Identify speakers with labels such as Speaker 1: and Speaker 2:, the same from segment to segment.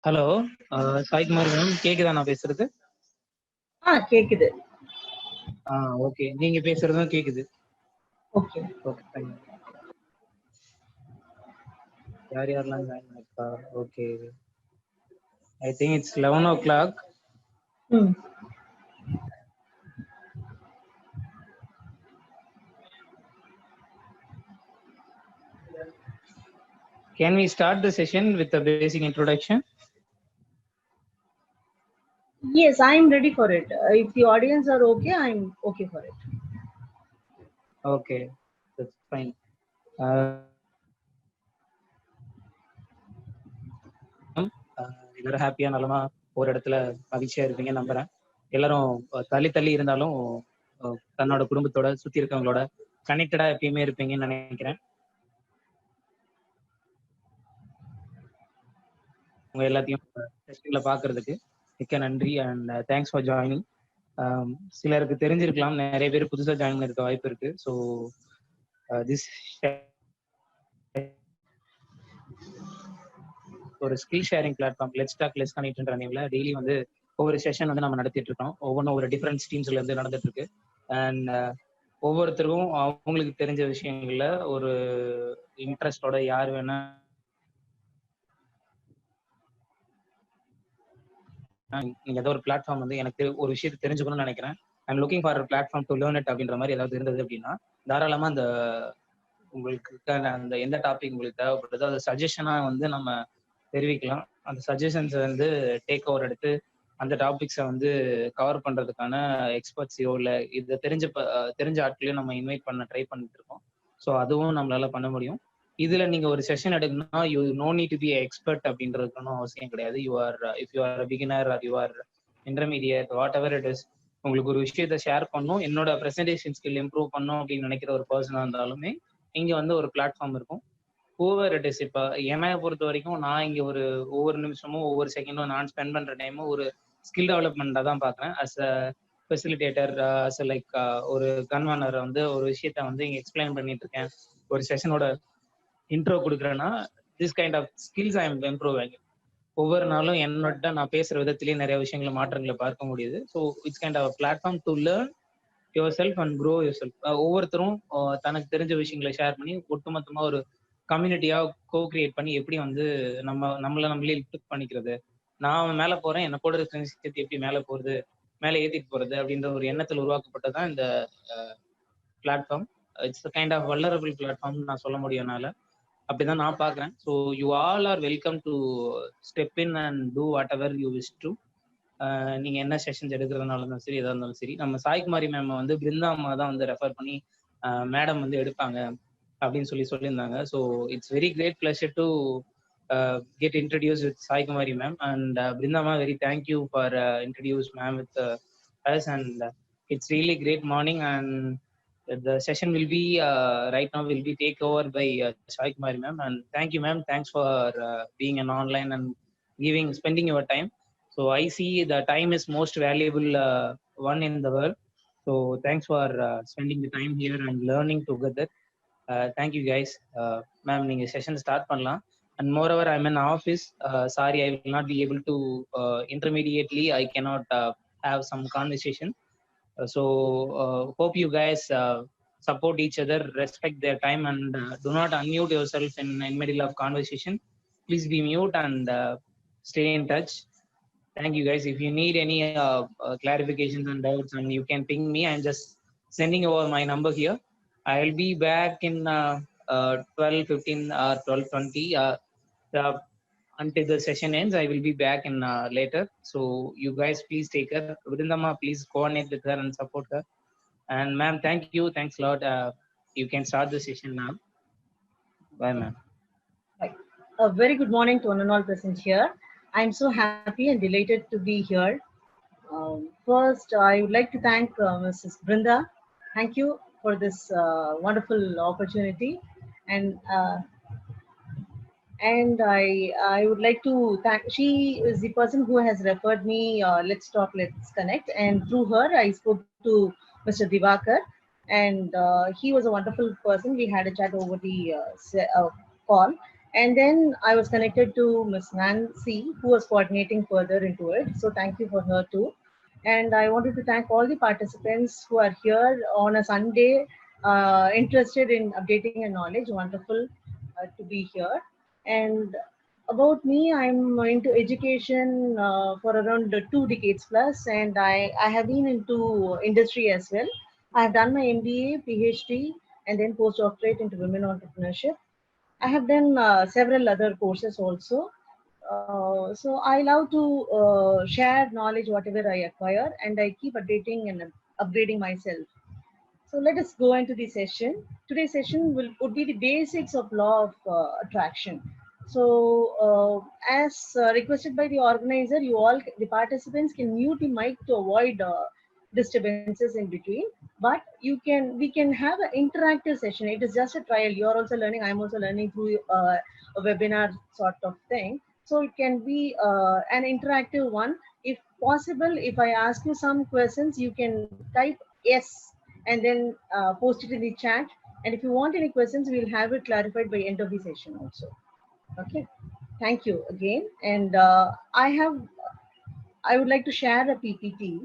Speaker 1: Hello Saikumar ma'am, கேக்குதா நான் பேசுறது?
Speaker 2: கேக்குது.
Speaker 1: ஓகே, நீங்க பேசுறதும் கேக்குது.
Speaker 2: Okay
Speaker 1: okay, fine. யாரெல்லாம் ஜாயின் பண்ணிருக்கா? Okay, I think it's 11 o'clock. Can we start the session with a basic introduction?
Speaker 2: Yes, I am ready for it. If the audience are okay, I am okay for it.
Speaker 1: Okay, that's fine. எல்லாரும் ஹாப்பியா நலமா ஒரு இடத்துல மகிழ்ச்சியா இருப்பீங்க நம்புறேன். எல்லாரும் தள்ளி தள்ளி இருந்தாலும் தன்னோட குடும்பத்தோட சுத்தி இருக்கவங்களோட கனெக்டடா எப்பயுமே இருப்பீங்கன்னு நினைக்கிறேன். உங்க எல்லாத்தையும் செஷன்ல பாக்குறதுக்கு மிக்க நன்றி அண்ட் தேங்க்ஸ் ஃபார் ஜாயினிங். சிலருக்கு தெரிஞ்சிருக்கலாம், நிறைய பேர் புதுசா ஜாயின் பண்ணிருக்க வாய்ப்பு இருக்கு. ஸோ திஸ் ஒரு skill sharing platform let's talk let's கனெக்ட்ன்ற நேம்ல டெய்லி வந்து ஒவ்வொரு செஷன் வந்து நம்ம நடத்திட்டு இருக்கோம். ஒவ்வொன்றும் ஒரு டிஃப்ரெண்ட் ஸ்ட்ரீம்ஸ்ல இருந்து நடந்துட்டு இருக்கு. அண்ட் ஒவ்வொருத்தருக்கும் அவங்களுக்கு தெரிஞ்ச விஷயங்கள்ல ஒரு இன்ட்ரெஸ்டோட யார் வேணா நீங்க ஏதோ ஒரு பிளாட்ஃபார்ம் வந்து எனக்கு ஒரு விஷயத்தை தெரிஞ்சுக்கணும்னு நினைக்கிறேன், I'm looking for platform to learn it அப்படின்ற மாதிரி ஏதாவது இருந்தது அப்படின்னா தாராளமா அந்த உங்களுக்கு அந்த எந்த டாபிக் உங்களுக்கு தேவைப்படுதோ அதை சஜஷனா வந்து நம்ம தெரிவிக்கலாம். அந்த சஜஷன்ஸை வந்து டேக் ஓவர் எடுத்து அந்த டாபிக்ஸை வந்து கவர் பண்றதுக்கான எக்ஸ்பர்ட்ஸையோ இல்லை இதை தெரிஞ்ச ஆட்களையும் நம்ம இன்வைட் பண்ண ட்ரை பண்ணிட்டு இருக்கோம். ஸோ அதுவும் நம்மளால பண்ண முடியும். இதுல நீங்க ஒரு செஷன் எடுக்கணும்னா you know need to be expert அப்படின்றதுக்கு அவசியம் கிடையாது. You are if you are beginner or you are intermediate whatever it is, உங்களுக்கு ஒரு விஷயத்த ஷேர் பண்ணும், என்னோட ப்ரெசன்டேஷன் ஸ்கில் இம்ப்ரூவ் பண்ணும் அப்படின்னு நினைக்கிற ஒரு பர்சனாக இருந்தாலுமே இங்க வந்து ஒரு பிளாட்ஃபார்ம் இருக்கும். Whoever it is. இப்போ என்னை பொறுத்த வரைக்கும் நான் இங்க ஒரு ஒவ்வொரு நிமிஷமும் ஒவ்வொரு செகண்டும் நான் ஸ்பெண்ட் பண்ற டைமும் ஒரு ஸ்கில் டெவலப்மெண்ட்டாக தான் பார்க்குறேன். As a facilitator, as like ஒரு கன்வர்னர் வந்து ஒரு விஷயத்த வந்து இங்கே எக்ஸ்பிளைன் பண்ணிட்டு இருக்கேன், ஒரு செஷனோட இன்ட்ரோ கொடுக்குறேன்னா this kind of skills I am improving. ஒவ்வொரு நாளும் என்னோட நான் பேசுற விதத்திலேயே நிறைய விஷயங்களை மாற்றங்களை பார்க்க முடியுது. So it's kind of platform to learn yourself and grow yourself. ஒவ்வொருத்தரும் தனக்கு தெரிஞ்ச விஷயங்களை ஷேர் பண்ணி ஒட்டுமொத்தமா ஒரு கம்யூனிட்டியா கோ கிரியேட் பண்ணி எப்படி வந்து நம்மளே லிஃப்ட் பண்ணிக்கிறது, நான் அவன் மேல போறேன், என்ன கூட இருக்கிற விஷயத்தை எப்படி மேல போறது, மேலே ஏத்திட்டு போறது அப்படின்ற ஒரு எண்ணத்தில் உருவாக்கப்பட்டதான் இந்த platform. It's kind of vulnerable platform நான் சொல்ல முடியும் என்னால. அப்படிதான் நான் பாக்குறேன். So you all are welcome to step in and do whatever you wish to. நீங்க என்ன செஷன்ஸ் எடுக்கிறதுனால இருந்தாலும் சரி, எதா இருந்தாலும் சரி. நம்ம சாய்குமாரி மேம் வந்து பிருந்தா அம்மா தான் வந்து ரெஃபர் பண்ணி மேடம் வந்து எடுப்பாங்க அப்படின்னு சொல்லியிருந்தாங்க. So it's very great pleasure to get introduced with Sai Kumari ma'am and Brinda ma, very thank you for introduce ma'am with us, and it's really great morning and the session will be right now will be take over by Sai Kumari ma'am, and thank you ma'am, thanks for being an online and spending your time. So I see the time is most valuable one in the world, so thanks for spending the time here and learning together. Thank you guys. Ma'am, நீங்க session start பண்ணலாம். And moreover, I'm in office. Sorry, I will not be able to intermediately. I cannot have some conversation. So hope you guys support each other, respect their time, and do not unmute yourself in middle of conversation. Please be mute and stay in touch. Thank you guys. If you need any clarifications and doubts, and you can ping me. I'm just sending over my number here. I'll be back in 12:15 or 12:20. Until the session ends, I will be back in later. So you guys please take her. Vrindama, please coordinate with her and support her. And ma'am, thank you. Thanks a lot. You can start the session now. Bye, ma'am.
Speaker 2: A very good morning to one and all present here. I'm so happy and delighted to be here. First, I would like to thank Mrs. Brinda. Thank you for this wonderful opportunity, and I would like to thank. She is the person who has referred me. Let's talk, let's connect, and through her, I spoke to Mr. Divakar, and he was a wonderful person. We had a chat over the call, And then I was connected to Miss Nancy, who was coordinating further into it. So thank you for her too. And I wanted to thank all the participants who are here on a Sunday, interested in updating and knowledge. Wonderful to be here. And about me, I'm into education for around 2 decades plus, and I have been into industry as well. I've done my MBA, PhD, and then postdoctorate into women entrepreneurship. I have done several other courses also. So I love to share knowledge, whatever I acquire, and I keep updating and upgrading myself. So let us go into the session. Today's session would be the basics of law of attraction. So as requested by the organizer, you all, the participants can mute the mic to avoid disturbances in between. But we can have an interactive session. It is just a trial. You are also learning. I am also learning through a webinar sort of thing. So it can be an interactive one. If possible, if I ask you some questions, you can type yes and then post it in the chat. And if you want any questions, we'll have it clarified by end of the session also. Okay. Thank you again. And I would like to share a PPT.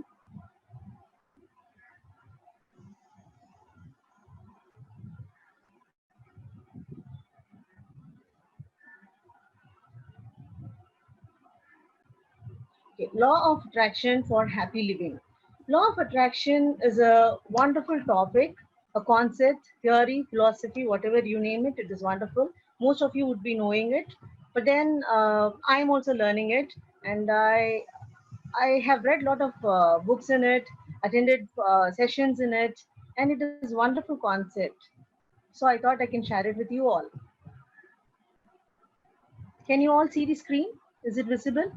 Speaker 2: Okay. Law of attraction for happy living. Law of attraction is a wonderful topic, a concept, theory, philosophy, whatever you name it, it is wonderful. Most of you would be knowing it, but then I'm also learning it, and I have read a lot of books in it, attended sessions in it, and it is wonderful concept. So I thought I can share it with you all. Can you all see the screen? Is it visible?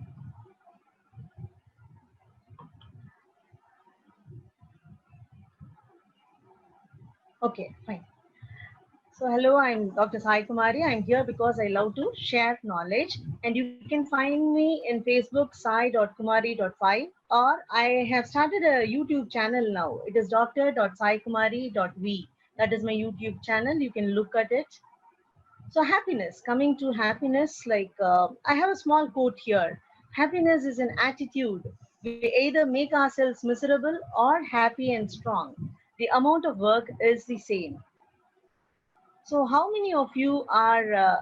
Speaker 2: Okay, fine. So hello, I'm Dr. Sai Kumari. I'm here because I love to share knowledge, and you can find me in Facebook sai.kumari.5, or I have started a YouTube channel now. It is dr.saikumari.v. That is my YouTube channel. You can look at it. So happiness, coming to happiness, like I have a small quote here. Happiness is an attitude. We either make ourselves miserable or happy and strong. The amount of work is the same. So how many of you are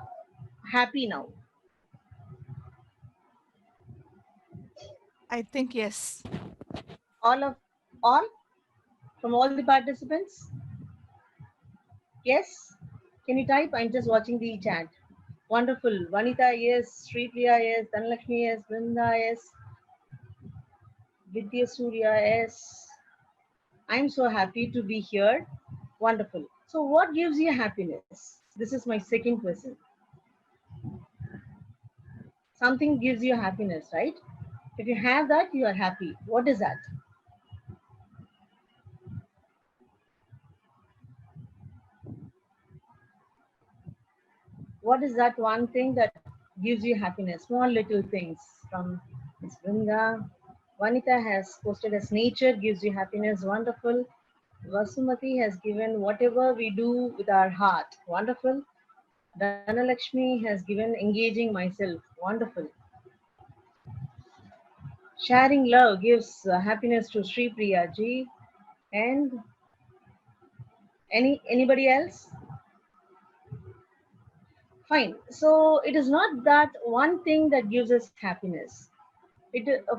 Speaker 2: happy now?
Speaker 3: I think yes.
Speaker 2: All of all from all the participants? Yes? Can you type? I'm just watching the chat. Wonderful. Vanita, yes. Sripriya, yes. Dhanalakshmi, yes. Brinda, yes. Vidya Surya, yes. I'm so happy to be here. Wonderful. So what gives you happiness? This is my second question. Something gives you happiness, right? If you have that, you are happy. What is that? What is that one thing that gives you happiness? Small little things from Ms. Brinda. Vanita has posted as nature gives you happiness. Wonderful. Vasumati has given whatever we do with our heart. Wonderful. Dhanalakshmi has given engaging myself. Wonderful. Sharing love gives happiness to Sri Priya ji. And anybody else? Fine. So it is not that one thing that gives us happiness.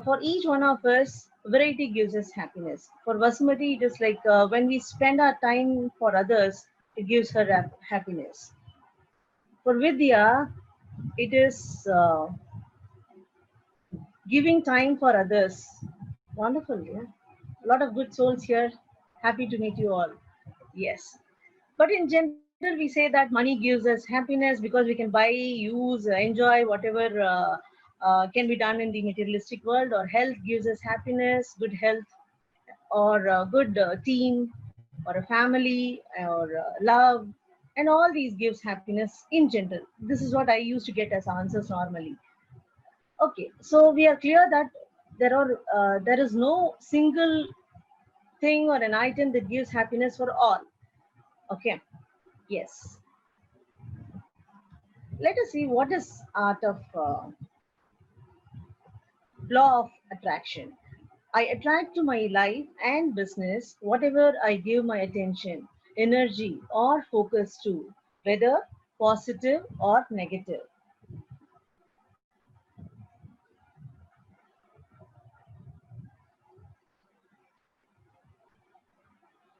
Speaker 2: For each one of us, variety gives us happiness. For Vasumati, it is like when we spend our time for others, it gives her happiness. For Vidya, it is giving time for others. Wonderful, yeah. A lot of good souls here. Happy to meet you all. Yes. But in general, we say that money gives us happiness because we can buy, use, enjoy whatever can be done in the materialistic world, or health gives us happiness, good health, or a good team, or a family, or love, and all these gives happiness in general. This is what I used to get as answers normally. Okay, so we are clear that there is no single thing or an item that gives happiness for all. Okay, yes. let us see what is art of law of attraction. I attract to my life and business whatever I give my attention, energy, or focus to, whether positive or negative.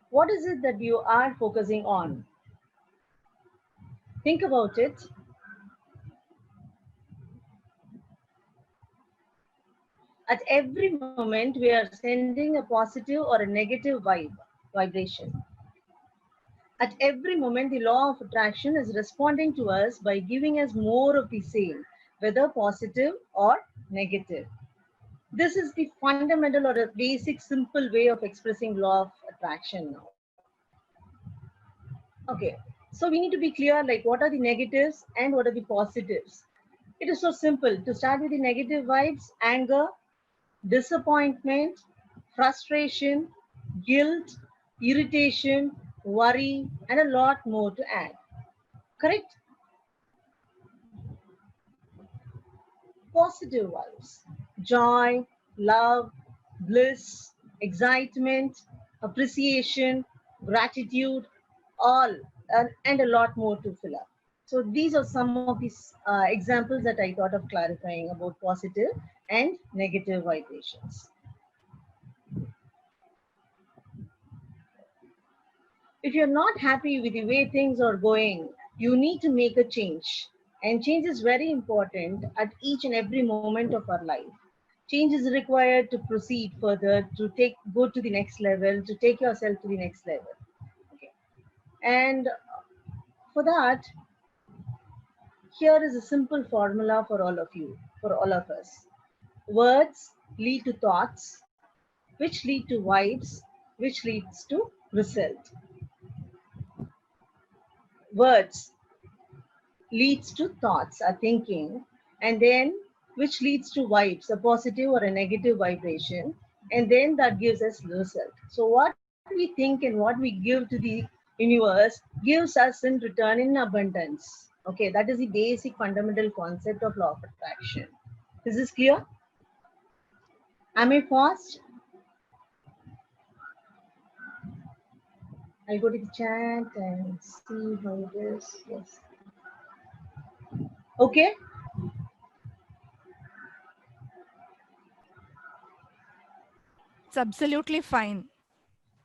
Speaker 2: What is it that you are focusing on? Think about it. At every moment, we are sending a positive or a negative vibration. At every moment, the law of attraction is responding to us by giving us more of the same, whether positive or negative. This is the fundamental or a basic simple way of expressing law of attraction now. Okay, so we need to be clear like what are the negatives and what are the positives. It is so simple. To start with the negative vibes, anger, disappointment, frustration, guilt, irritation, worry, and a lot more to add. Correct? Positive vibes, joy, love, bliss, excitement, appreciation, gratitude, all, and a lot more to fill up. So these are some of these examples that I thought of clarifying about positive and negative vibrations. If you're not happy with the way things are going, you need to make a change. And change is very important at each and every moment of our life. Change is required to proceed further, to go to the next level, to take yourself to the next level. Okay. And for that, here is a simple formula for all of you, for all of us. Words lead to thoughts, which lead to vibes, which leads to result. Words leads to thoughts, a thinking, and then which leads to vibes, a positive or a negative vibration, and then that gives us result. So what we think and what we give to the universe gives us in return in abundance. Okay, that is the basic fundamental concept of law of attraction. Is this clear? Am I fast? I'll go to the chat and see how it is. Yes. Okay.
Speaker 3: It's absolutely fine.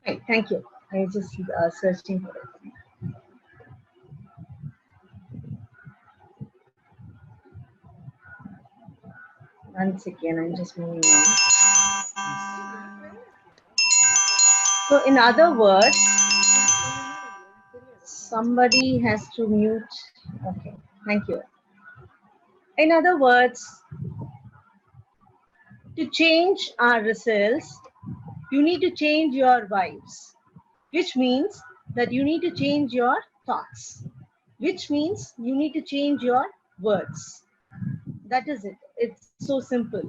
Speaker 2: Right, thank you. I was just searching for it. Once again, I'm just moving on. So, in other words, somebody has to mute. Okay, thank you. In other words, to change our results, you need to change your vibes, which means that you need to change your thoughts, which means you need to change your words. That is it. It's so simple.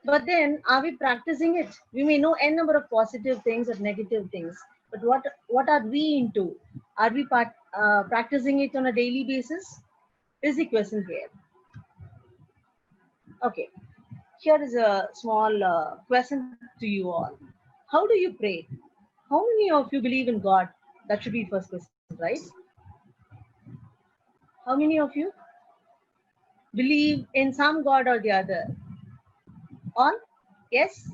Speaker 2: But then, are we practicing it? We may know n number of positive things or negative things, but what are we into? Are we practicing it on a daily basis? Is the question here. Okay, here is a small question to you all. How do you pray? How many of you believe in God? That should be the first question, right? How many of you believe in some God or the other? All? Yes?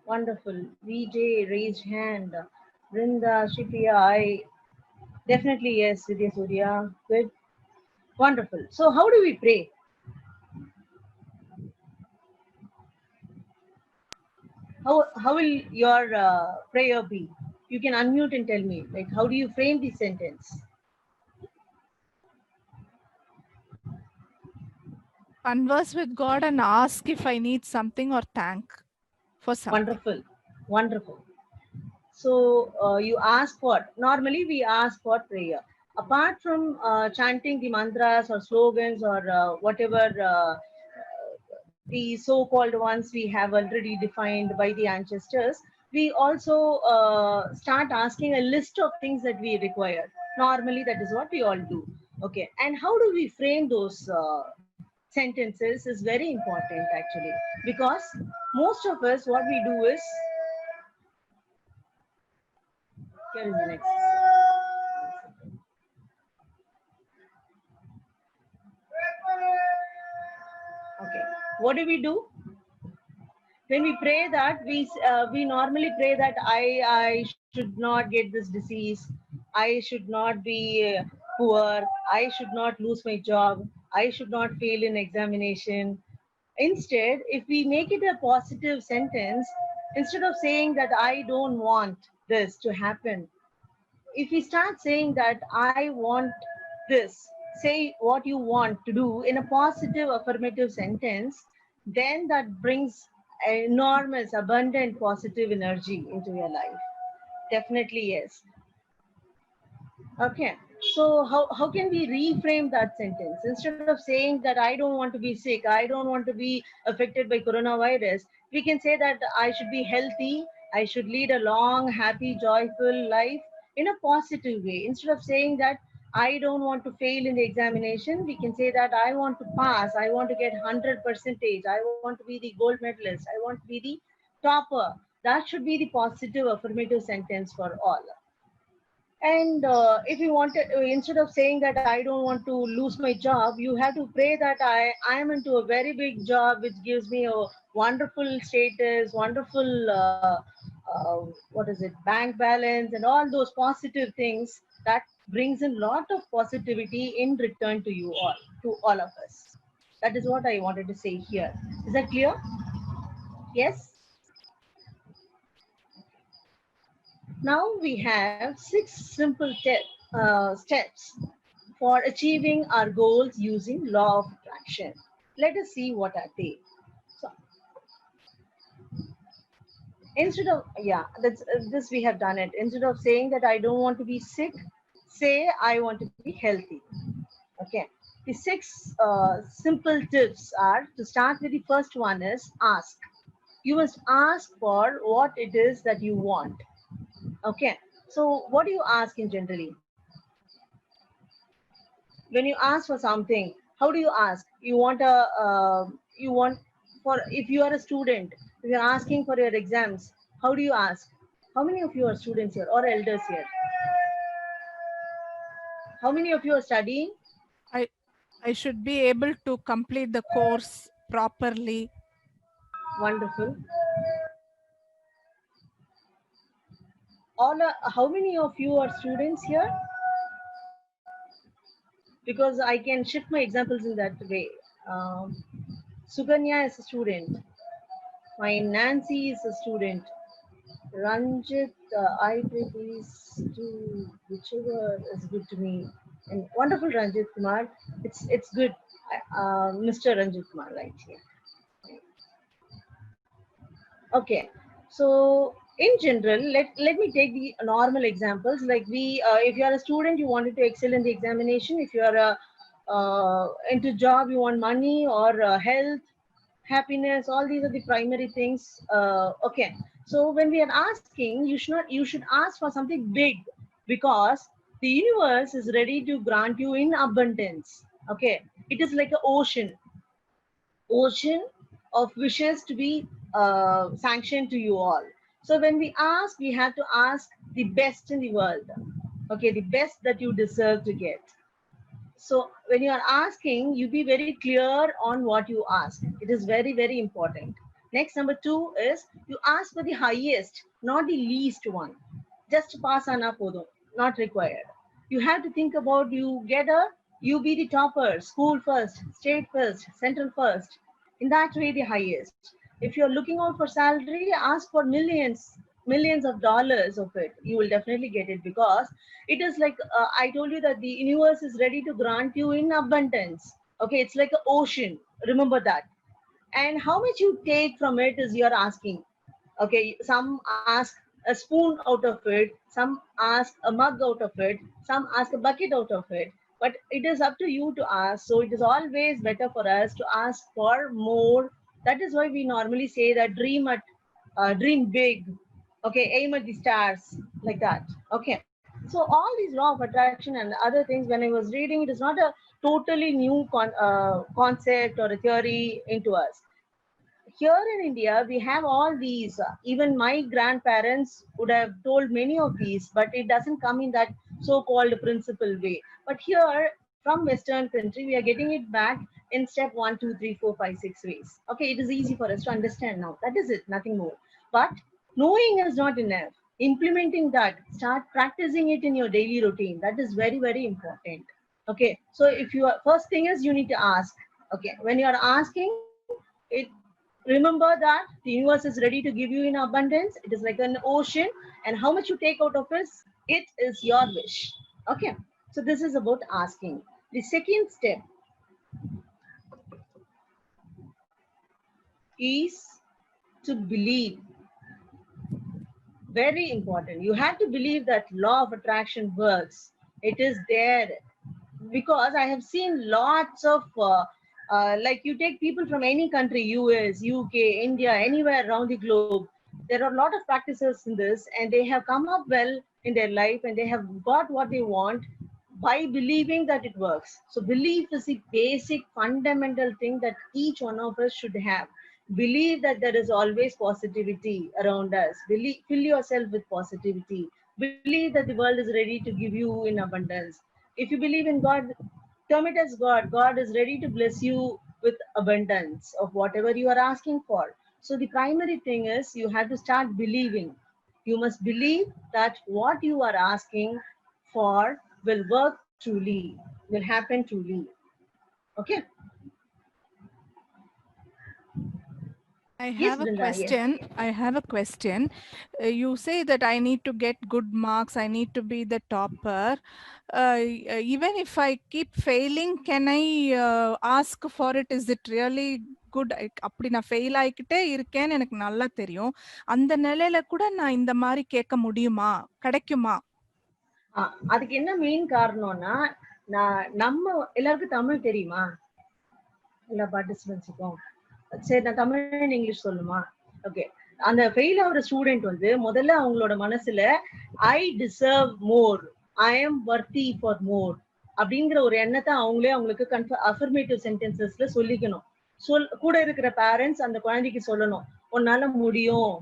Speaker 2: Wonderful. VJ, raised hand. Brinda, Shipia, I definitely yes. Vidya Surya, good. Wonderful. So, how do we pray? How will your prayer be? You can unmute and tell me. Like, how do you frame the sentence?
Speaker 3: Converse with God and ask if I need something or thank for something.
Speaker 2: Wonderful. Wonderful. So you ask what? Normally we ask for prayer. Apart from chanting the mantras or slogans or whatever the so-called ones we have already defined by the ancestors, we also start asking a list of things that we require. Normally, that is what we all do. Okay, and how do we frame those sentences is very important actually, because most of us, what we do is, here is the next. Okay, what do? When we pray that, we normally pray that I should not get this disease, I should not be poor, I should not lose my job, I should not fail in examination. Instead, if we make it a positive sentence, instead of saying that I don't want this to happen, if we start saying that I want this, say what you want to do in a positive affirmative sentence, then that brings enormous, abundant positive energy into your life. Definitely, yes. Okay. So how can we reframe that sentence? Instead of saying that I don't want to be sick, I don't want to be affected by coronavirus, we can say that I should be healthy, I should lead a long, happy, joyful life in a positive way. Instead of saying that I don't want to fail in the examination, we can say that I want to pass, I want to get 100 percentage, I want to be the gold medalist, I want to be the topper. That should be the positive affirmative sentence for all. And if you want to, instead of saying that I don't want to lose my job, you have to pray that I am into a very big job which gives me a wonderful status, wonderful what is it, bank balance, and all those positive things that brings in lot of positivity in return to you all, to all of us. That is what I wanted to say here. Is that clear? Yes. Now we have 6 simple steps for achieving our goals using law of attraction. Let us see what are they. So instead of, yeah, that's this we have done it. Instead of saying that I don't want to be sick, say I want to be healthy. Okay. The 6 simple tips are, to start with, the first one is ask. You must ask for what it is that you want. Okay, so what do you ask in generally? When you ask for something, how do you ask? You want you want, for if you are a student, if you're asking for your exams, how do you ask? How many of you are students here or elders here? How many of you are studying?
Speaker 3: I should be able to complete the course properly.
Speaker 2: Wonderful. How many of you are students here? Because I can shift my examples in that way. Suganya is a student. My Nancy is a student. Ranjit, I pray please do whichever is good to me. And wonderful Ranjit Kumar. It's good, Mr. Ranjit Kumar, right here. Okay, so in general, let me take the normal examples. Like if you are a student, you wanted to excel in the examination. If you are into job, you want money or health, happiness. All these are the primary things. Okay, so when we are asking, you should ask for something big, because the universe is ready to grant you in abundance. Okay, it is like an ocean of wishes to be sanctioned to you all. So when we ask, we have to ask the best in the world. Okay, the best that you deserve to get. So when you are asking, you be very clear on what you ask. It is very, very important. Next, number 2 is, you ask for the highest, not the least one. Just pass on up, not required. You have to think about, you be the topper, school first, state first, central first. In that way, the highest. If you're looking out for salary, ask for millions of dollars of it. You will definitely get it, because it is like I told you that the universe is ready to grant you in abundance. Okay, it's like an ocean. Remember that. And how much you take from it is you're asking. Okay, some ask a spoon out of it, some ask a mug out of it, some ask a bucket out of it. But it is up to you to ask. So it is always better for us to ask for more. That is why we normally say that dream big. Okay, aim at the stars, like that. Okay, So all these law of attraction and other things, when I was reading, it is not a totally new concept or a theory into us. Here in India, we have all these. Even my grandparents would have told many of these, but it doesn't come in that so-called principle way. But here, from Western country, we are getting it back in step 1, 2, 3, 4, 5, 6 ways. Okay, it is easy for us to understand now. That is it, nothing more. But knowing is not enough. Implementing that, start practicing it in your daily routine. That is very, very important. Okay, so if you are, first thing is you need to ask. Okay, when you are asking, it remember that the universe is ready to give you in abundance. It is like an ocean, and how much you take out of it is your wish. Okay, so this is about asking. The second step is to believe. Very important. You have to believe that law of attraction works. It is there, because I have seen lots of like you take people from any country, US, UK, India, anywhere around the globe. There are a lot of practices in this, and they have come up well in their life, and they have got what they want by believing that it works. So belief is the basic fundamental thing that each one of us should have. Believe that there is always positivity around us. Believe, fill yourself with positivity. Believe that the world is ready to give you in abundance. If you believe in God, term it as God. God is ready to bless you with abundance of whatever you are asking for. So the primary thing is you have to start believing. You must believe that what you are asking for will work truly, will happen truly. Okay.
Speaker 3: I
Speaker 2: Yes,
Speaker 3: have a
Speaker 2: Brinda. Yes.
Speaker 3: question. I have a question. You say that I need to get good marks. I need to be the topper. Even if I keep failing, can I ask for it? Is it really good? அப்படி நான் fail ஆகிக்கிட்டே இருக்கேன்னு எனக்கு நல்லா தெரியும். அந்த நிலையில கூட நான் இந்த மாதிரி கேட்க முடியுமா? கிடைக்குமா?
Speaker 2: அதுக்கு என்ன மெயின் காரணம்னா, நம்ம எல்லாருக்கும் தமிழ் தெரியுமா? எல்லா பார்ட்டிசிபென்ட்ஸுக்கும். சரி, நான் தமிழ் இங்கிலீஷ் சொல்லுமா? ஓகே. அந்த ஃபெயில் ஆகுற ஸ்டூடெண்ட் வந்து முதல்ல அவங்களோட மனசுல I deserve more, I am வர்த்தி for more அப்படிங்கிற ஒரு எண்ணத்தை அவங்களே அவங்களுக்கு அஃபர்மேட்டிவ் சென்டென்சஸ்ல சொல்லிக்கணும். கூட இருக்கிற பேரண்ட்ஸ் அந்த குழந்தைக்கு சொல்லணும், உன்னால முடியும்,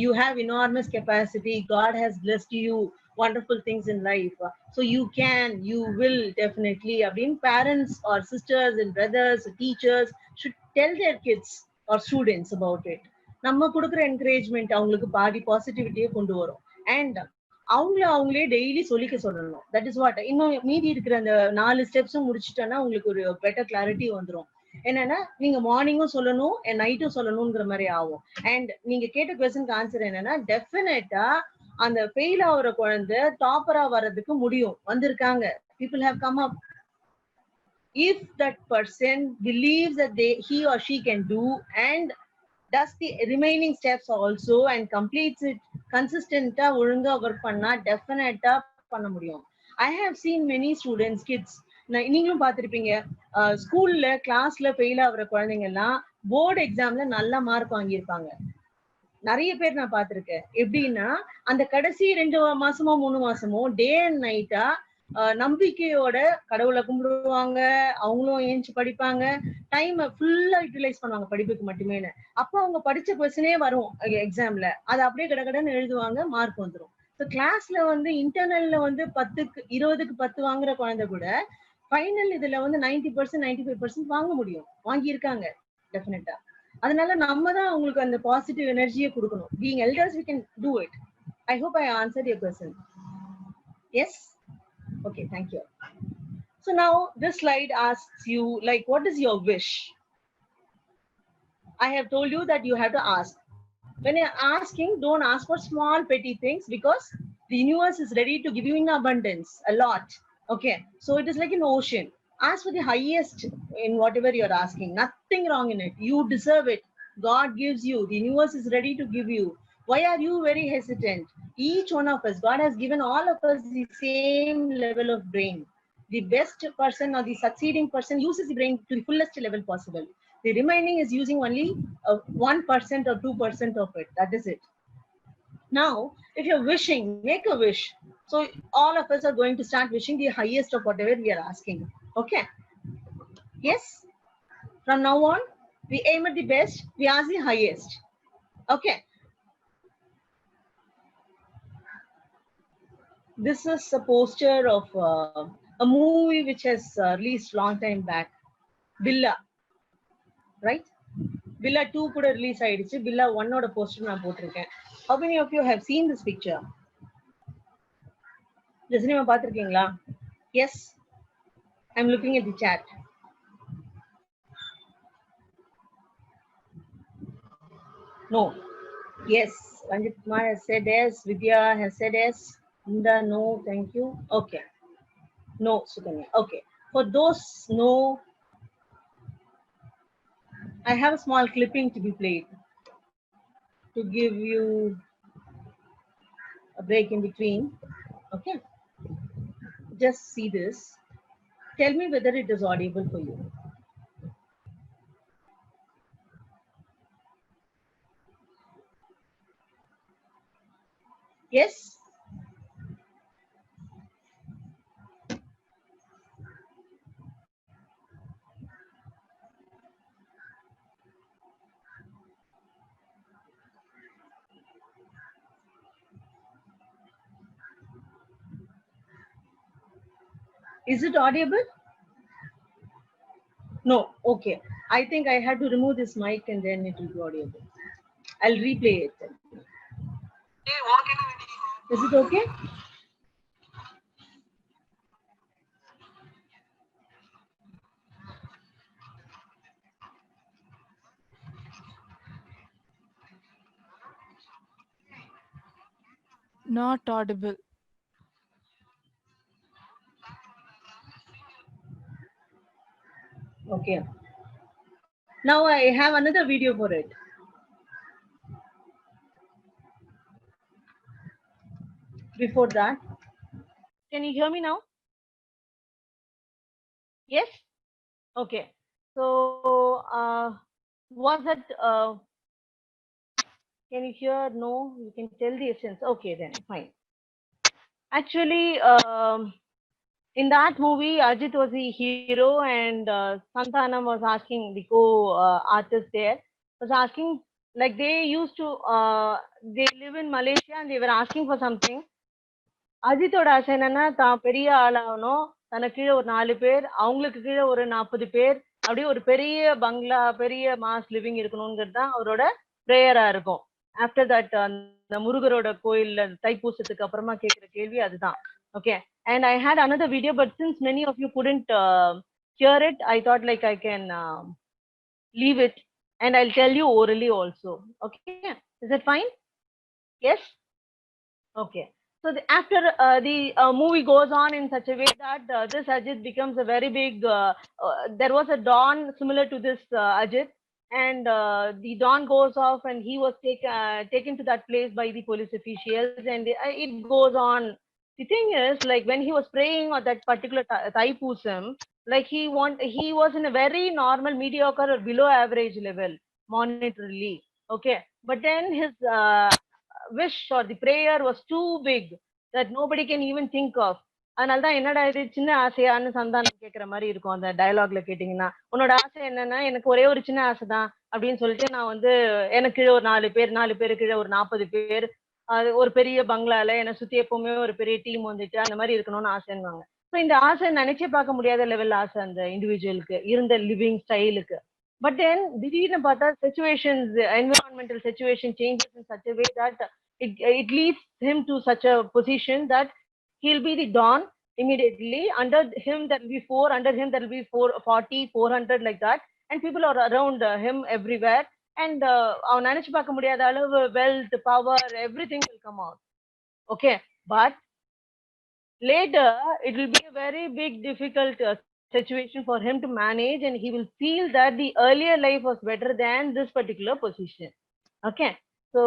Speaker 2: you have enormous capacity, God has blessed you wonderful things in life, so you can, you will definitely. அப்படின்னு parents or sisters and brothers, teachers should tell their kids or students about it. நம்ம கொடுக்குற encouragement அவங்களுக்கு பாதி பாசிட்டிவிட்டியே கொண்டு வரும். And அவங்களே daily சொல்லிக்க சொல்லணும். That is what. இன்னும் மீதி இருக்கிற அந்த 4 ஸ்டெப்ஸும் முடிச்சுட்டோன்னா உங்களுக்கு ஒரு பெட்டர் கிளாரிட்டி வந்துடும். என்னன்னா, நீங்க மார்னிங்கும் சொல்லணும், நைட்டும் சொல்லணுங்கிற மாதிரி ஆகும். அண்ட் நீங்க கேட்ட கொஸ்டினுக்கு ஆன்சர் என்னன்னா, டெஃபினட்டா அந்த ஃபெயில் ஆகுற குழந்தை டாப்பரா வர்றதுக்கு முடியும், வந்திருக்காங்க. People have come up. If that person believes that he or she can do and does the remaining steps also and completes it consistently, ஒழுங்கா work பண்ணா டெஃபினட்டா பண்ண முடியும். I have seen many students, kids, நீங்களும் பார்த்திருப்பீங்க, ஸ்கூல்ல கிளாஸ்ல fail ஆகுற குழந்தைங்க எல்லாம் போர்டு எக்ஸாம்ல நல்ல மார்க் வாங்கியிருப்பாங்க. நிறைய பேர் நான் பார்த்திருக்கேன். எப்படின்னா, அந்த கடைசி 2 மாசமோ 3 மாசமோ டே அண்ட் நைட்டா நம்பிக்கையோட கடவுளை கும்பிடுவாங்க, அவங்களும் ஏஞ்சி படிப்பாங்க, டைம் ஃபுல்லா யூட்டிலைஸ் பண்ணுவாங்க படிப்புக்கு மட்டுமே. அப்போ அவங்க படிச்ச கொஸ்டினே வரும் எக்ஸாம்ல, அதை அப்படியே கடகடன்னு எழுதுவாங்க, மார்க் வந்துடும். ஸோ கிளாஸ்ல வந்து இன்டர்னல்ல வந்து 10க்கு 20க்கு 10 வாங்குற குழந்தை கூட ஃபைனல் இதுல வந்து 90% 95% வாங்க முடியும், வாங்கியிருக்காங்க டெஃபினட்டா. அதனால நம்ம தான் அவங்களுக்கு அந்த பாசிட்டிவ் எனர்ஜியை கொடுக்கணும். Being elders we can do it. I hope I answered your question. Yes? Okay, thank you. So now this slide asks you, like, what is your wish? I have told you that you have to ask. When you're asking, don't ask for small petty things, because the universe is ready to give you in abundance a lot. Okay, so it is like an ocean. Ask for the highest in whatever you're asking. Nothing wrong in it. You deserve it. God gives you. The universe is ready to give you. Why are you very hesitant? Each one of us, God has given all of us the same level of brain. The best person or the succeeding person uses the brain to the fullest level possible. The remaining is using only 1% or 2% of it. That is it. Now, if you're wishing, make a wish. So all of us are going to start wishing the highest of whatever we are asking. Okay? Yes? From now on, we aim at the best, we ask the highest. Okay? This is a poster of a movie which has released long time back. Billa. Right? Billa 2 கூட release ஆயிடுச்சு. Billa 1 ஓட poster நான் போட்டிருக்கேன். How many of you have seen this picture? இந்த cinema பார்த்திருக்கீங்களா? Yes. I'm looking at the chat. No. Yes. Ranjit Kumar has said yes. Vidya has said yes. Inda, no. Thank you. Okay. No, Sukanya. Okay. For those no, I have a small clipping to be played to give you a break in between. Okay. Just see this. Tell me whether it is audible for you. Yes? Is it audible? No. Okay. I think I had to remove this mic and then it will be audible. I'll replay it. Is it okay?
Speaker 3: Not audible.
Speaker 2: Okay. Now I have another video for it. Before that, can you hear me now? Yes? Okay. So, was it, can you hear? No, you can tell the essence. Okay, then fine. Actually, in that movie, Ajit was the hero and Santanam was asking, the co-artist there, was asking, like they used to, they live in Malaysia and they were asking for something. அஜித்தோட ஆசை என்னன்னா தான் பெரிய ஆளாகணும், தனக்கு கீழே ஒரு 4 பேர், அவங்களுக்கு கீழே ஒரு 40 பேர், அப்படியே ஒரு பெரிய பங்களா, பெரிய மாஸ் லிவிங் இருக்கணுங்கிறது தான் அவரோட ப்ரேயரா இருக்கும். ஆஃப்டர் தட் அந்த முருகரோட கோயில்ல தைப்பூசத்துக்கு அப்புறமா கேட்கிற கேள்வி அதுதான். Okay. And I had another video, but since many of you couldn't hear it, I thought like I can leave it and I'll tell you orally also. Okay, is it fine? Yes? Okay. So after the movie goes on in such a way that this Ajit becomes a very big, there was a Don similar to this Ajit, and the Don goes off and he was taken to that place by the police officials, and it goes on. The thing is, like when he was praying on that particular Thaipusam, like he was in a very normal, mediocre or below average level monetarily. Okay. But then his wish or the prayer was too big that nobody can even think of. அதனாலதான் என்னடா இது சின்ன ஆசையான்னு சந்தானம் கேட்கிற மாதிரி இருக்கும் அந்த டயலாக்ல கேட்டீங்கன்னா. உன்னோட ஆசை என்னன்னா, எனக்கு ஒரே ஒரு சின்ன ஆசை தான் அப்படின்னு சொல்லிட்டு நான் வந்து எனக்கு கீழே ஒரு 4 பேர் கீழே ஒரு 40 பேர், அது ஒரு பெரிய பங்களால என்னை சுத்தி எப்பவுமே ஒரு பெரிய டீம் வந்துட்டு அந்த மாதிரி இருக்கணும்னு ஆசைன்னுவாங்க. ஸோ இந்த ஆசை நினைச்சே பார்க்க முடியாத லெவல் ஆசை அந்த இண்டிவிஜுவலுக்கு இருந்த லிவிங் ஸ்டைலுக்கு. But then திடீர்னு பார்த்தா situations, environmental situation changes in such a way that it leads him to such a position that he'll be the Don immediately. Under him there will be 4, under him there will be 40, 400 like that, and people are around him everywhere. And அவன் நினைச்சு பார்க்க முடியாத அளவு wealth, power, everything will come out. Okay, but later it will be a very big difficult situation for him to manage, and he will feel that the earlier life was better than this particular position. Okay, so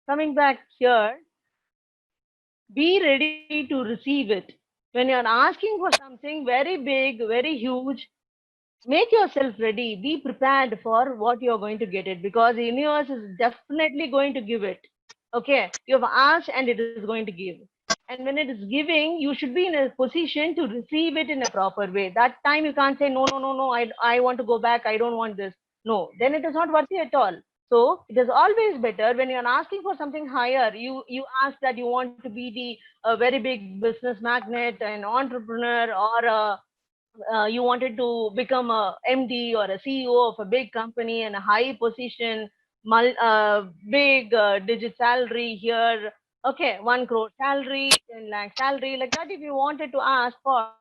Speaker 2: coming back here, be ready to receive it. When you are asking for something very big, very huge, make yourself ready. Be prepared for what you're going to get it, because the universe is definitely going to give it. Okay, you have asked and it is going to give. And when it is giving, you should be in a position to receive it in a proper way. That time you can't say no, no, no, no, I want to go back, I don't want this. No, then it is not worthy at all. So it is always better when you are asking for something higher. You ask that you want to be the very big business magnate, an entrepreneur, or you wanted to become a MD or a CEO of a big company and a high position, big digit salary here. Okay, 1 crore salary, 10 lakh salary, like that. If you wanted to ask for,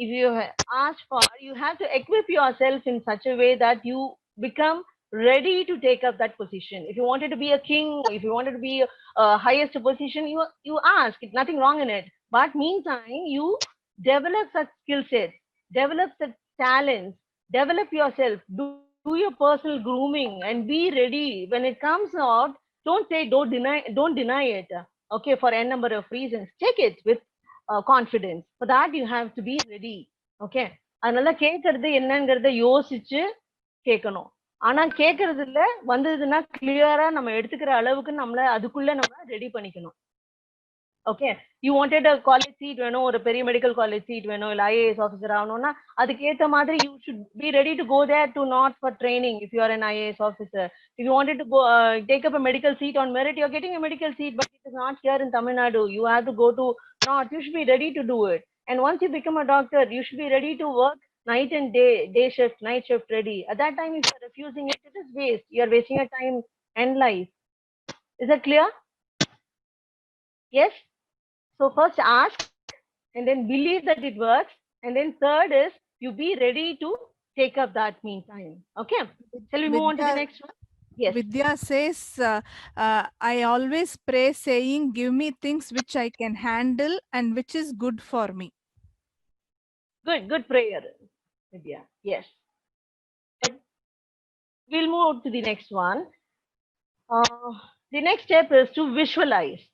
Speaker 2: if you ask for, you have to equip yourself in such a way that you become ready to take up that position. If you wanted to be a king, if you wanted to be a highest position, you ask. It's nothing wrong in it. But meantime, you develop such skill sets, develop the talents, develop yourself, do your personal grooming, and be ready when it comes out. Don't say, don't deny it. Okay, for n number of reasons, take it with confidence. For that you have to be ready. Okay, அதனால கேட்கறது என்னங்கிறத யோசிச்சு கேட்கணும். ஆனா கேட்கறது இல்ல, வந்ததுன்னா கிளியரா நம்ம எடுத்துக்கிற அளவுக்கு நம்மள அதுக்குள்ள நம்ம ரெடி பண்ணிக்கணும். Okay, you wanted a college seat வேணும், ஒரு பெரிய மெடிக்கல் காலேஜ் சீட் வேணும், இல்ல ஐஏஎஸ் ஆஃபீஸர் ஆகணும்னா அதுக்கு ஏத்த மாதிரி you should be ready to go there to not for training. If you are an IAS officer, if you wanted to go take up a medical seat on merit, you're getting a medical seat, but it is not here in Tamil Nadu. You have to go to north. You should be ready to do it. And once you become a doctor, you should be ready to work night and day shift, night shift ready. At that time, if you're refusing it, it is waste. You're wasting your time and life. Is that clear? Yes. So first ask and then believe that it works. And then third is you be ready to take up that meantime. Okay. Shall we move on to the next one? Yes.
Speaker 3: Vidya says, I always pray saying, give me things which I can handle and which is good for me.
Speaker 2: Good prayer, Vidya. Yes. But we'll move to the next one. The next step is to visualize.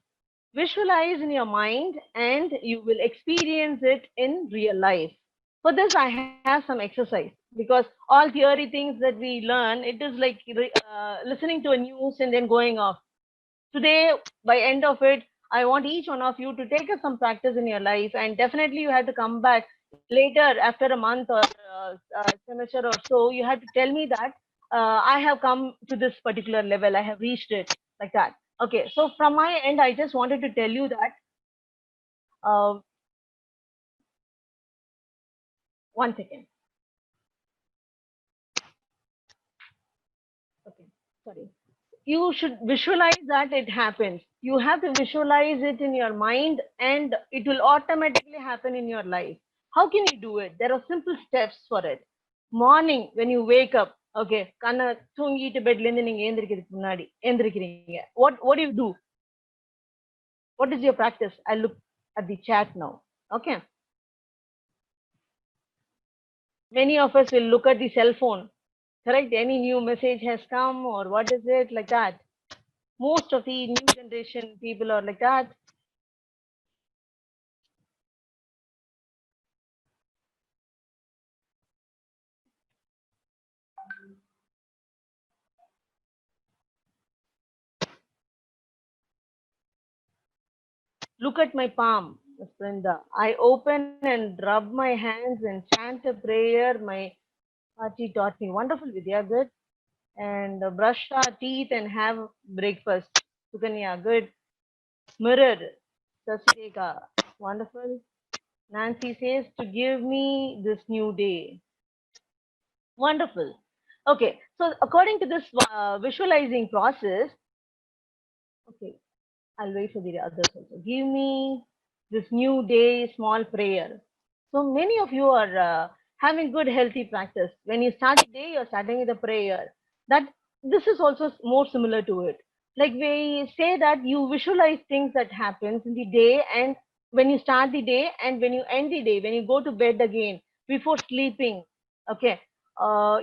Speaker 2: Visualize in your mind and you will experience it in real life. For this, I have some exercise, because all theory things that we learn, it is like listening to a news and then going off. Today, by end of it, I want each one of you to take up some practice in your life, and definitely you have to come back later after a month or semester or so. You have to tell me that I have come to this particular level, I have reached it, like that. Okay, so from my end, I just wanted to tell you that uh, 1 second. Okay, sorry. You should visualize that it happens. You have to visualize it in your mind and it will automatically happen in your life. How can you do it? There are simple steps for it. Morning, when you wake up, okay, கண்ண தூங்கிட்டு பெட்ல இருந்து நீங்க ஏந்திரிக்கிறதுக்கு முன்னாடி ஏந்திரிக்கிறீங்க. What do you do? What is your practice? I look at the chat now. Okay. Many of us will look at the cell phone. Correct? Any new message has come or what is it, like that. Most of the new generation people are like that. Look at my palm, Miss Brenda. I open and rub my hands and chant a prayer my Auntie taught me. Wonderful, Vidya. Good. And brush our teeth and have breakfast. Sukanya. Good. Mirror. Sasireka. Wonderful. Nancy says to give me this new day. Wonderful. Okay. So according to this visualizing process, okay, I'll wait for the others also. Give me this new day small prayer. So many of you are having good healthy practice. When you start the day, you're starting with a prayer. That this is also more similar to it. Like we say that you visualize things that happens in the day, and when you start the day and when you end the day, when you go to bed again before sleeping. Okay,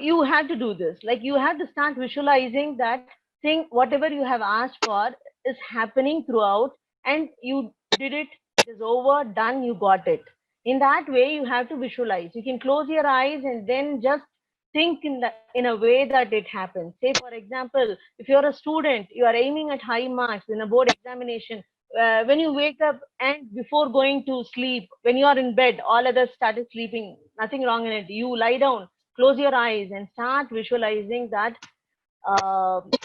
Speaker 2: you have to do this. Like you have to start visualizing that thing, whatever you have asked for is happening throughout, and you did it. It is over, done. You got it. In that way, you have to visualize. You can close your eyes and then just think in a way that it happens. Say, for example, if you're a student, you are aiming at high marks in a board examination. When you wake up and before going to sleep, when you are in bed, all others started sleeping, nothing wrong in it. You lie down, close your eyes, and start visualizing that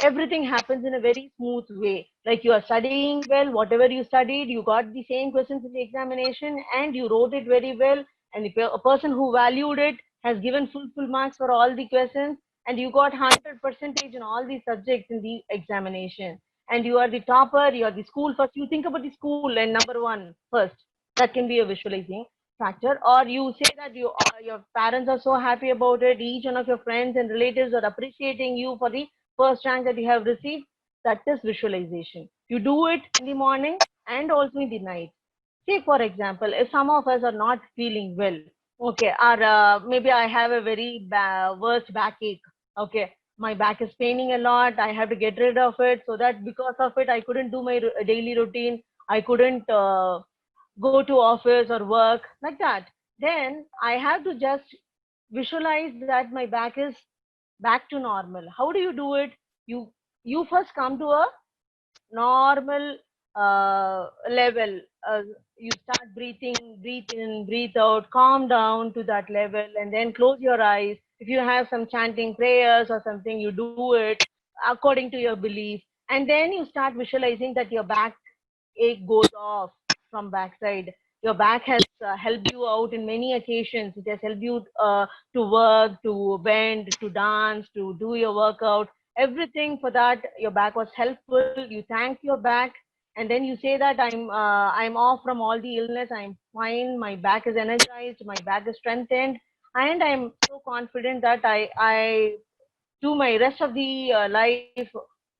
Speaker 2: everything happens in a very smooth way. Like you are studying well, whatever you studied, you got the same questions in the examination and you wrote it very well. And if a person who valued it has given full marks for all the questions, and you got 100% in all the subjects in the examination, and you are the topper, you are the school first, you think about the school and number one first. That can be a visualizing factor. Or you say that your parents are so happy about it, each one of your friends and relatives are appreciating you for the first rank that you have received. That is visualization. You do it in the morning and also in the night. Say, for example, if some of us are not feeling well, okay, or maybe I have a very worst backache, okay, my back is paining a lot, I have to get rid of it, so that because of it I couldn't do my daily routine, I couldn't go to office or work like that. Then I have to just visualize that my back is back to normal. How do you do it? You first come to a normal level. You start breathing, breathe in, breathe out, calm down to that level, and then close your eyes. If you have some chanting prayers or something, you do it according to your belief, and then you start visualizing that your back ache goes off from backside. Your back has helped you out in many occasions. It has helped you to work, to bend, to dance, to do your workout. Everything for that, your back was helpful. You thank your back, and then you say that I'm off from all the illness. I'm fine. My back is energized. My back is strengthened, and I'm so confident that I do my rest of the life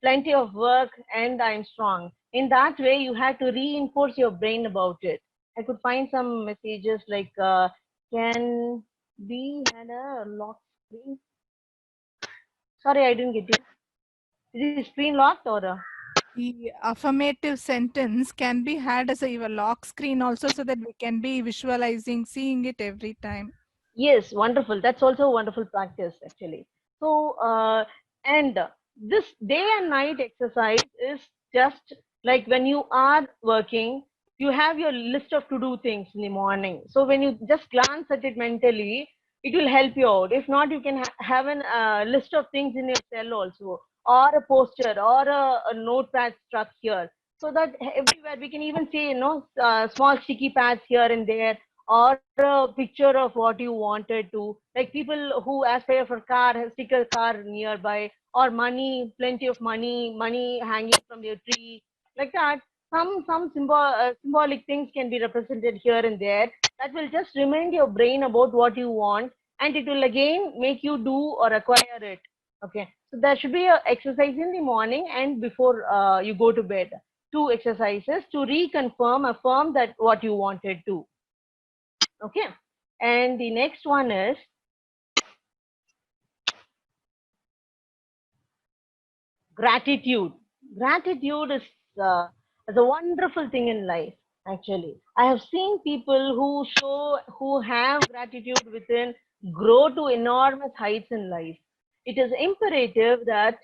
Speaker 2: plenty of work and I'm strong. In that way, you have to reinforce your brain about it. I could find some messages like, can we had a lock screen? Sorry, I didn't get you. Is the screen locked or?
Speaker 3: The affirmative sentence can be had as a lock screen also, so that we can be visualizing, seeing it every time.
Speaker 2: Yes, wonderful. That's also a wonderful practice, actually. So, and this day and night exercise is just like when you are working, you have your list of to do things in the morning. So, when you just glance at it mentally, it will help you out. If not, you can have a list of things in your cell also, or a poster, or a notepad stuck here. So that everywhere we can even see, small sticky pads here and there, or a picture of what you wanted to, like people who aspire for car stick a car nearby, or money, plenty of money hanging from their tree, like that. Some symbolic things can be represented here and there, that will just remind your brain about what you want, and it will again make you do or acquire it. Okay, so there should be a exercise in the morning and before you go to bed, two exercises to reconfirm, affirm that what you wanted to. Okay, and the next one is gratitude. Gratitude is a wonderful thing in life. Actually, I have seen people who have gratitude within grow to enormous heights in life. It is imperative that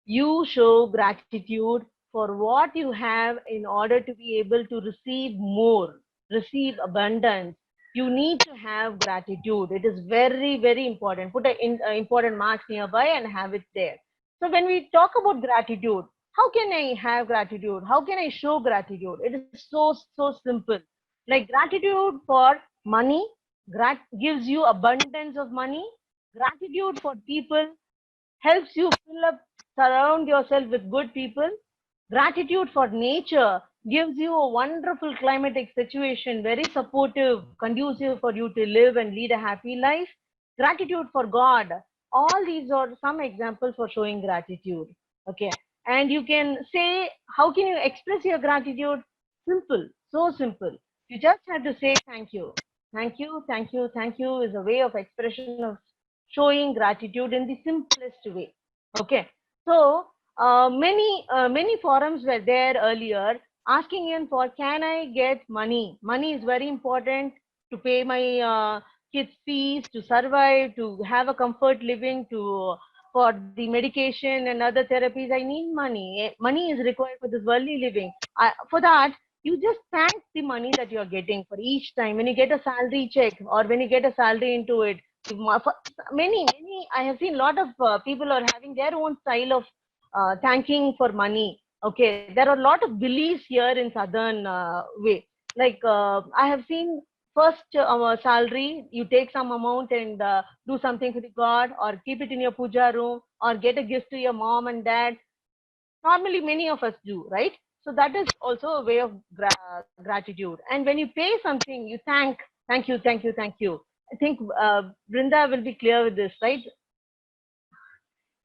Speaker 2: you show gratitude for what you have in order to be able to receive more, receive abundance. You need to have gratitude. It is very, very important. Put an important marks nearby and have it there. So when we talk about gratitude, how can I have gratitude? How can I show gratitude? It is so simple. Like gratitude for money, gives you abundance of money. Gratitude for people helps you fill up, surround yourself with good people. Gratitude for nature gives you a wonderful climatic situation, very supportive, conducive for you to live and lead a happy life. Gratitude for God. All these are some examples for showing gratitude. Okay. And you can say, how can you express your gratitude? Simple, so simple. You just have to say thank you. Thank you, thank you, thank you is a way of expression of showing gratitude in the simplest way. Okay, so many forums were there earlier asking in for, can I get money? Money is very important. to pay my kids' fees, to survive, to have a comfort living, to for the medication and other therapies. I need money. Money is required for this worldly living. For that, you just thank the money that you're getting for each time. When you get a salary check or when you get a salary into it, many, I have seen a lot of people are having their own style of thanking for money. Okay, there are a lot of beliefs here in southern way. Like I have seen first salary, you take some amount and do something for the god, or keep it in your puja room, or get a gift to your mom and dad. Normally, many of us do, right? So that is also a way of gratitude. And when you pay something, you thank you, thank you, thank you. I think Brinda will be clear with this, right?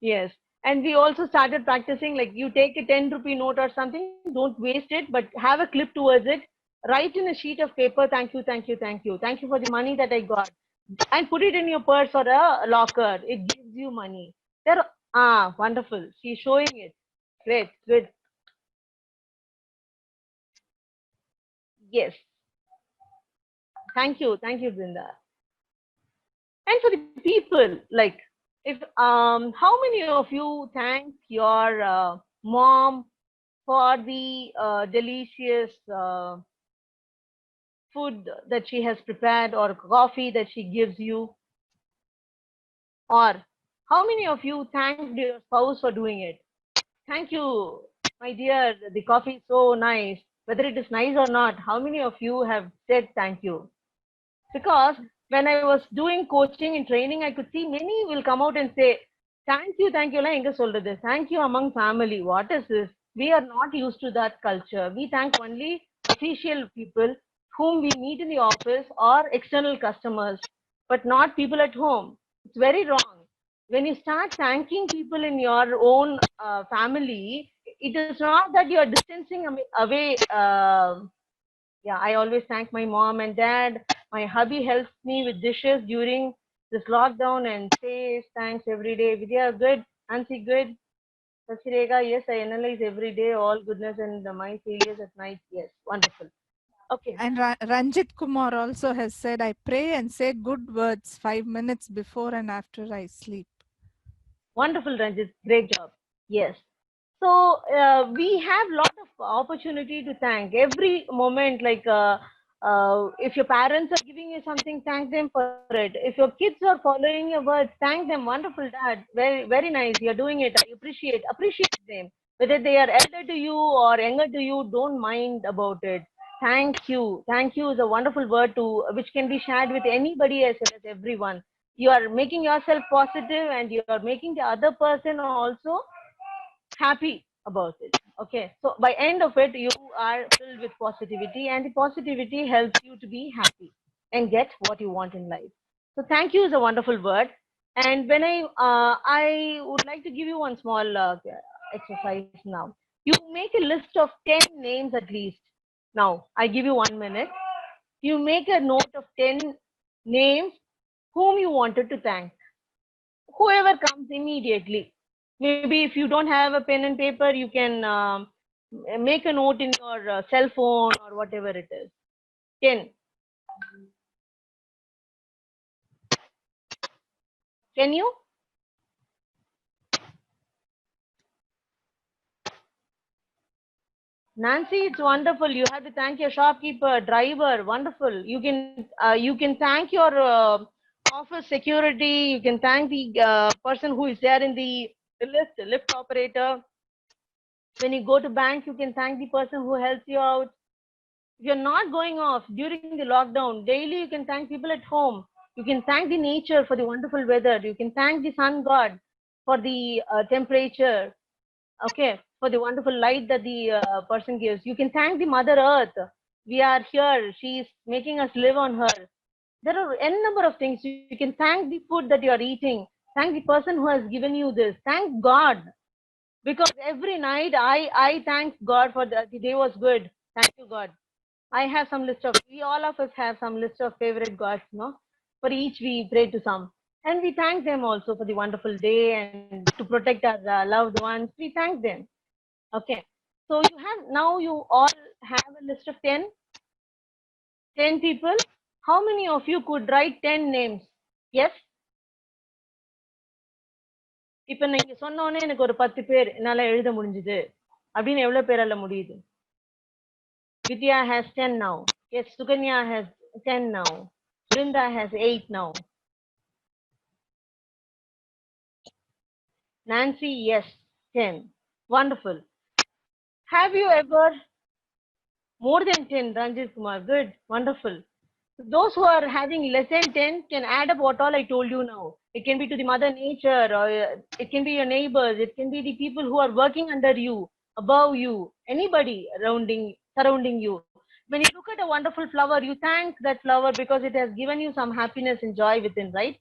Speaker 2: Yes. And we also started practicing, like you take a 10 rupee note or something, don't waste it, but have a clip towards it. Write in a sheet of paper, thank you, thank you, thank you. Thank you for the money that I got. And put it in your purse or a locker. It gives you money. There, wonderful. She's showing it. Great, good. Yes. Thank you, Brinda. And for the people, like if how many of you thank your mom for the delicious food that she has prepared, or coffee that she gives you? Or how many of you thanked your spouse for doing it? Thank you, my dear, the coffee is so nice. Whether it is nice or not, how many of you have said thank you? Because when I was doing coaching and training, I could see many will come out and say, thank you, enga solradhu. Thank you among family. What is this? We are not used to that culture. We thank only official people whom we meet in the office or external customers, but not people at home. It's very wrong. When you start thanking people in your own family, it is not that you are distancing away. Yeah, I always thank my mom and dad. My hubby helps me with dishes during this lockdown and says thanks every day. Vidya, good. Nancy, good. Sachirega, yes, I analyze every day all goodness and my failures at night. Yes, wonderful. Okay.
Speaker 3: And Ranjit Kumar also has said, I pray and say good words 5 minutes before and after I sleep.
Speaker 2: Wonderful, Ranjit. Great job. Yes. So we have lot of opportunity to thank every moment. Like if your parents are giving you something, thank them for it. If your kids are following your words, thank them. Wonderful, dad. Very, very nice. You're doing it. I appreciate them. Whether they are elder to you or younger to you, don't mind about it. Thank you. Thank you is a wonderful word to which can be shared with anybody as well as everyone. You are making yourself positive and you are making the other person also happy about it. Okay, so by end of it, you are filled with positivity, and the positivity helps you to be happy and get what you want in life. So thank you is a wonderful word. And when I would like to give you one small exercise now. You make a list of 10 names at least. Now I give you 1 minute. You make a note of 10 names whom you wanted to thank. Whoever comes immediately. Maybe if you don't have a pen and paper, you can make a note in your cell phone or whatever it is. 10. Can you? Nancy, it's wonderful. You have to thank your shopkeeper, driver. Wonderful. You can thank your office security. You can thank the person who is there in the lift operator. When you go to bank, you can thank the person who helps you out. If you're not going off during the lockdown, daily you can thank people at home. You can thank the nature for the wonderful weather. You can thank the sun god for the temperature. Okay, for the wonderful light that the person gives. You can thank the mother earth. We are here. She's making us live on her. There are n number of things. You can thank the food that you are eating. Thank the person who has given you this. Thank God. Because every night I thank God for the day was good. Thank you, God. I have some list of, we all of us have some list of favorite gods, no? For each we pray to some. And we thank them also for the wonderful day and to protect our loved ones. We thank them. Okay. So you all have a list of 10 people How many of you could write 10 names? Yes? இப்ப நீங்க சொன்னோனே எனக்கு ஒரு 10 பேர் என்னால எழுத முடிஞ்சது அப்படின்னு எவ்வளவு பேரால முடியுது? Vidya has 10 now. Yes, Suganya has 10 now. Brinda has 8 now. Nancy, yes, 10. Wonderful. Have you ever more than 10? Ranjit Kumar, good, wonderful. Those who are having less than 10 can add up what all I told you now. It can be to the mother nature, or it can be your neighbors, it can be the people who are working under you, above you, anybody surrounding you. When you look at a wonderful flower, you thank that flower because it has given you some happiness and joy within, right?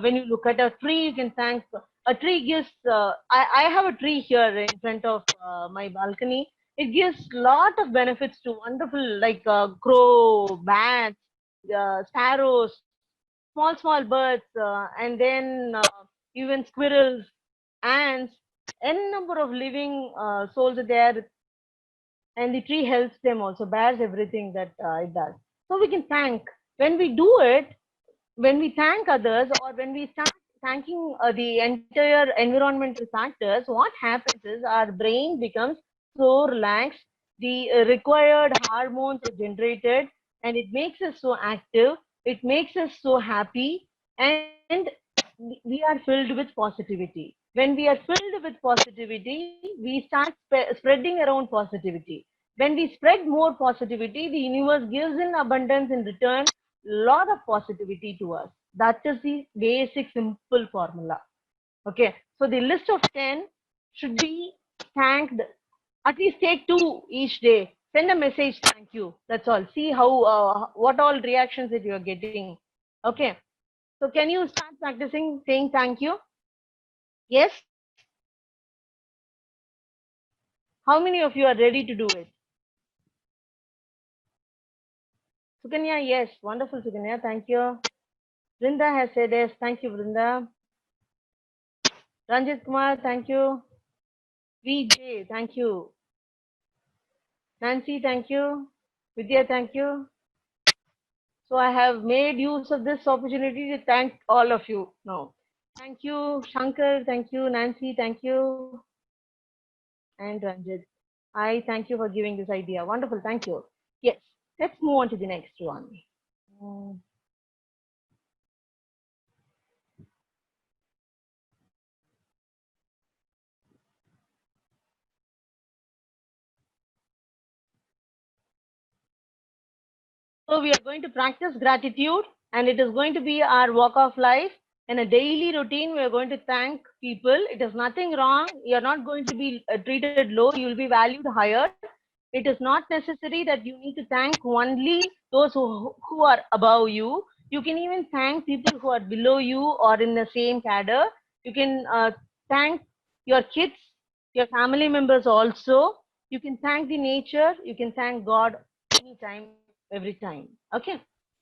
Speaker 2: When you look at a tree, you can thank. A tree gives, I have a tree here in front of my balcony. It gives lot of benefits to wonderful, like crow, bats, sparrows, small birds, and then even squirrels, ants, n number of living souls are there, and the tree helps them also, bears everything that it does. So we can thank. When we do it, when we thank others, or when we start thanking the entire environmental factors, what happens is our brain becomes so relaxed, the required hormones are generated, and it makes us so active, it makes us so happy, and we are filled with positivity. When we are filled with positivity, we start spreading around positivity. When we spread more positivity, the universe gives in abundance in return lot of positivity to us. That is the basic simple formula. Okay, so the list of 10 should be thanked. At least take 2 each day. Send a message, thank you. That's all. See how what all reactions that you are getting. Okay, so can you start practicing saying thank you? Yes. How many of you are ready to do it? Sukanya, yes. Wonderful, Sukanya. Thank you. Brinda has said yes. Thank you, Brinda. Ranjit Kumar, thank you. VJ, thank you. Nancy, thank you. Vidya, thank you. So I have made use of this opportunity to thank all of you now. Thank you, Shankar. Thank you, Nancy. Thank you. And Ranjit. I thank you for giving this idea. Wonderful. Thank you. Yes. Let's move on to the next one. So we are going to practice gratitude, and it is going to be our walk of life. In a daily routine, we are going to thank people. It is nothing wrong. You are not going to be treated low. You will be valued higher. It is not necessary that you need to thank only those who are above you. You can even thank people who are below you or in the same cadre. You can thank your kids, your family members also. You can thank the nature. You can thank God anytime, every time. Okay.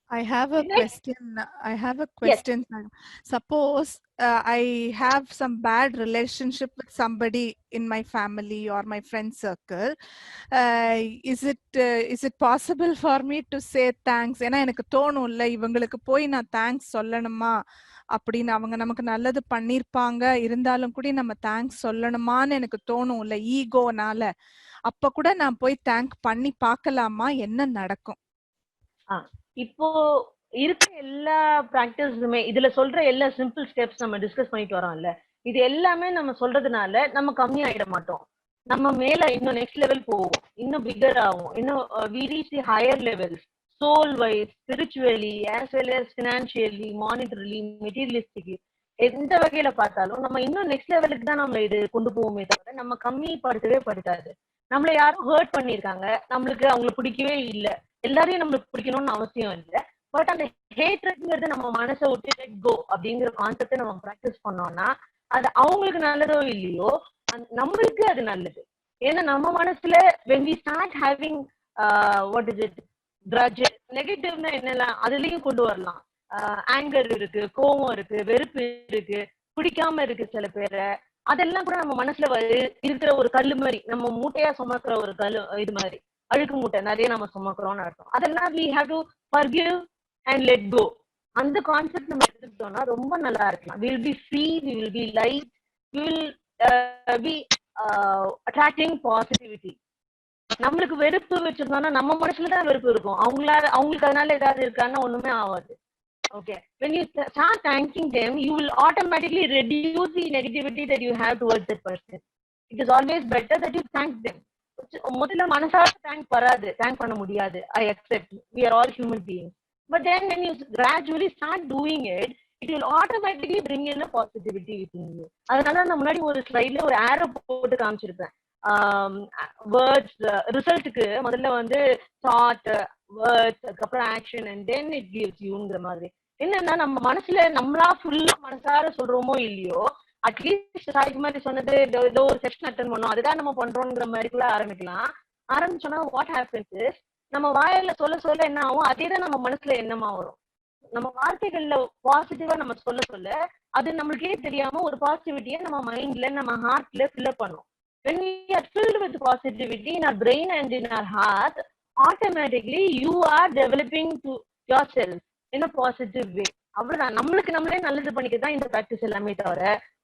Speaker 3: I have a
Speaker 2: Next.
Speaker 3: question. I have a question. Suppose I have some bad relationship with somebody in my family or my friend circle. Is it possible for me to say thanks? ஏன்னா எனக்கு தோணும்ல இவங்களுக்கு போய் நான் thanks சொல்லணுமா அப்படின்னு, அவங்க நமக்கு நல்லது பண்ணிருப்பாங்க இருந்தாலும் கூட நம்ம தேங்க்ஸ் சொல்லணுமான்னு எனக்கு தோணும்ல ஈகோனால. அப்ப கூட நான் போய் தேங்க் பண்ணி பார்க்கலாமா? என்ன நடக்கும்?
Speaker 2: இப்போ இருக்க எல்லா பிராக்டிஸுமே, இதுல சொல்ற எல்லா சிம்பிள் ஸ்டெப்ஸ் நம்ம டிஸ்கஸ் பண்ணிட்டு வரோம்ல, இது எல்லாமே நம்ம சொல்றதுனால நம்ம கம்மி ஆயிட மாட்டோம். நம்ம மேல இன்னும் நெக்ஸ்ட் லெவல் போவோம், இன்னும் பிகர் ஆகும், இன்னும் we reach the higher levels, soul wise, spiritually, as well as financially, monetarily, materialistically. எந்த வகையில பார்த்தாலும் நம்ம இன்னும் நெக்ஸ்ட் லெவலுக்கு தான் நம்ம இது கொண்டு போவோமே தவிர நம்ம கம்மிப்படுத்தவே படுத்தாது. நம்மள யாரும் ஹர்ட் பண்ணிருக்காங்க, நம்மளுக்கு அவங்களை பிடிக்கவே இல்லை, எல்லாரையும் நம்மளுக்கு பிடிக்கணும்னு அவசியம் இல்லை. பட் அந்த ஹேட்ரட்ங்கிறது நம்ம மனசை விட்டு லெட் கோ அப்படிங்கிற கான்செப்டை நம்ம ப்ராக்டிஸ் பண்ணோம்னா அது அவங்களுக்கு நல்லதோ இல்லையோ நம்மளுக்கு அது நல்லது. ஏன்னா நம்ம மனசுல when we start having what is it grudge, நெகட்டிவ்னா என்னெல்லாம் அதுலயும் கொண்டு வரலாம். ஆங்கர் இருக்கு, கோபம் இருக்கு, வெறுப்பு இருக்கு, பிடிக்காம இருக்கு சில பேரை. அதெல்லாம் கூட நம்ம மனசுல இருக்கிற ஒரு கல்லு மாதிரி, நம்ம மூட்டையா சுமக்கிற ஒரு கல்லு, இது மாதிரி அழுக்கு மூட்டை நிறைய நம்ம சுமக்கிறோம்னு அர்த்தம். அதெல்லாம் we have to forgive and let go. அந்த கான்செப்ட் நம்ம எடுத்துக்கிட்டோம்னா ரொம்ப நல்லா இருக்கலாம். We will be free, we will be light, we will be attracting positivity. நம்மளுக்கு வெறுப்பு வச்சிருந்தோம்னா நம்ம மனசுல தான் வெறுப்பு இருக்கும். அவங்களுக்கு அதனால ஏதாவது இருக்கான்னா ஒண்ணுமே ஆகாது. Okay, when you start thanking them, you will automatically reduce the negativity that you have towards that person. It is always better that you thank them. முதல்ல மனசார thank பண்ண முடியாது. I accept, we are all human beings. But then when you gradually start doing it, it will automatically bring in a positivity within you. அதனால நான் முன்னாடி ஒரு ஸ்லைட்ல ஒரு arrow போட்டு காமிச்சிருப்பேன். வேர்ட்ஸ் ரிசல்ட்டுக்கு முதல்ல வந்து தாட், வேர்ட்ஸ், அதுக்கப்புறம் action and then it gives யூங்கிற மாதிரி. என்னன்னா நம்ம மனசுல நம்மளா ஃபுல்லா மனசார சொல்றோமோ இல்லையோ, அட்லீஸ்ட் சாய்க்கு மாதிரி சொன்னது ஏதோ ஒரு செஷன் அட்டன் பண்ணோம் அதுதான் நம்ம பண்றோங்கிற மாதிரிக்குள்ள ஆரம்பிச்சோம்னா வாட் ஹேப்பன்ஸ் இஸ், நம்ம வாயில சொல்ல என்ன ஆகும், அதே தான் நம்ம மனசுல எண்ணமா வரும். நம்ம வார்த்தைகள்ல பாசிட்டிவா நம்ம சொல்ல அது நம்மளுக்கே தெரியாம ஒரு பாசிட்டிவிட்டியை நம்ம மைண்ட்ல நம்ம ஹார்ட்ல ஃபில்அப் பண்ணும். When we are filled with positivity in our brain and in our heart, automatically you are developing to yourself in a positive way. அவ்வளவுதான். நம்மளுக்கு நம்மளே நல்லது பண்ணிக்கதான் இந்த பிராக்டிஸ் எல்லாமே தவிர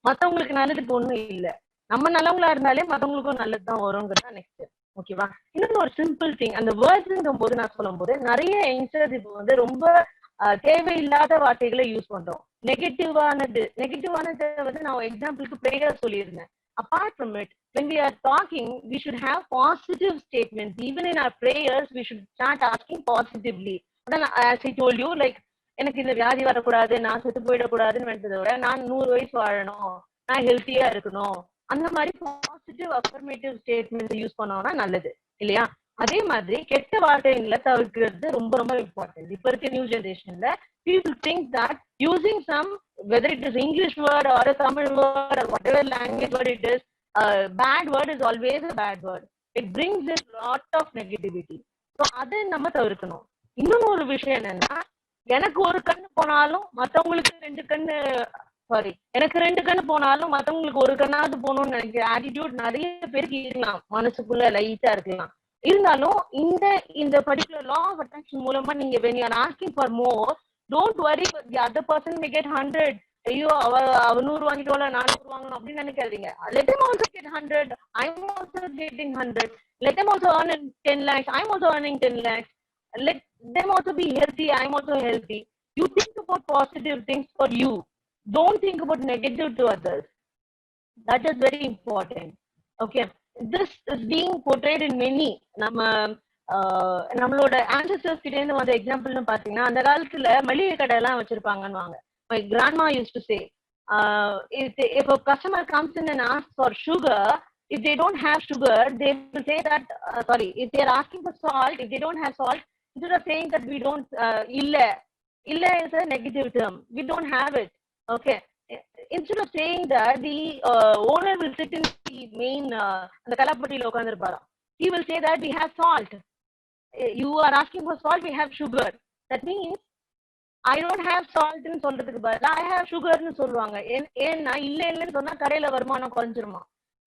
Speaker 2: மத்தவங்களுக்கு நல்லதுக்கு ஒண்ணும் இல்லை. நம்ம நல்லவங்களா இருந்தாலே மத்தவங்களுக்கும் நல்லதுதான் வருங்கிறதா நெக்ஸ்ட். ஓகேவா? இன்னொரு ஒரு சிம்பிள் திங், அந்த வேர்ட்ஸ்ங்கும் போது நான் சொல்லும் போது நிறைய யங்ஸ்டர்ஸ் இப்போ வந்து ரொம்ப தேவையில்லாத வார்த்தைகளை யூஸ் பண்றோம். நெகட்டிவானது வந்து நான் எக்ஸாம்பிளுக்கு ப்ரேயர் சொல்லியிருந்தேன். Apart from it, when we are talking, we should have positive statements. Even in our prayers, we should start asking positively. As I told you, like, எனக்கு இந்த வியாதி வரக்கூடாது, நான் செத்து போயிடக்கூடாதுன்னு நினைச்சதை விட நான் 100 வயசு வாழணும், நான் ஹெல்த்தியா இருக்கணும், அந்த மாதிரி பாசிட்டிவ் அஃபர்மேட்டிவ் ஸ்டேட்மெண்ட் யூஸ் பண்ணோம்னா நல்லது இல்லையா? அதே மாதிரி கெட்ட வார்த்தைகளை தவிர்க்கிறது ரொம்ப ரொம்ப இம்பார்ட்டன்ட். இப்ப இருக்க new ஜெனரேஷன்ல people think that using some, whether it is English word or a Tamil word or whatever language word it is, a bad word is always a bad word. It brings a lot of negativity. So அதை நம்ம தவிர்க்கணும். இன்னொன்னு ஒரு விஷயம் என்னன்னா, எனக்கு ஒரு கண்ணு போனாலும் மத்தவங்களுக்கு 2 கண்ணு, எனக்கு 2 கண்ணு போனாலும் மத்தவங்களுக்கு ஒரு கண்ணாவது போகணும்னு நினைக்கிற ஆட்டிடியூட் நிறைய பேருக்கு இருக்கலாம், மனசுக்குள்ள லைட்டா இருக்கலாம். இருந்தாலும் இந்த பர்டிகுலர் லா ஆஃப் அட்ராக்ஷன் மூலமா நீங்க when you are asking for more, don't worry, the other person may get 100. ஐயோ அவ 100 வாங்கிட்டோம்ல, 400 வாங்கணும் அப்படின்னு நினைக்காதீங்க. Let them also get 100. I'm also getting 100. Let them also earn 10 lakhs. I'm also earning 10 lakhs. Let them also be healthy. I'm also healthy. You think about positive things for you. Don't think about negative to others. That is very important. Okay, this is being portrayed in many நம்மளோட ancestors கிட்ட இருந்து வந்த எக்ஸாம்பிள்னு பாத்தீங்கன்னா, அந்த காலத்துல மளிகை கடை எல்லாம் வச்சிருப்பாங்கன்னு. My grandma used to say, if a customer comes in and asks for sugar, if they don't have sugar, they will say that if they are asking for salt, if they don't have salt, instead of saying that we don't, illa is a negative term, we don't have it. Okay, instead of saying that, the owner will sit in the main அந்த கலப்பட்டியில உட்கார்ந்திருப்பாரு. He will say that we have salt. You are asking for salt, we have sugar. That means I don't have salt ன்னு சொல்றதுக்கு பதிலா I have sugar ன்னு சொல்லுவாங்க. ஏன்னா இல்லன்னு சொன்னா கடையில வருமானம் குறைஞ்சிருமா.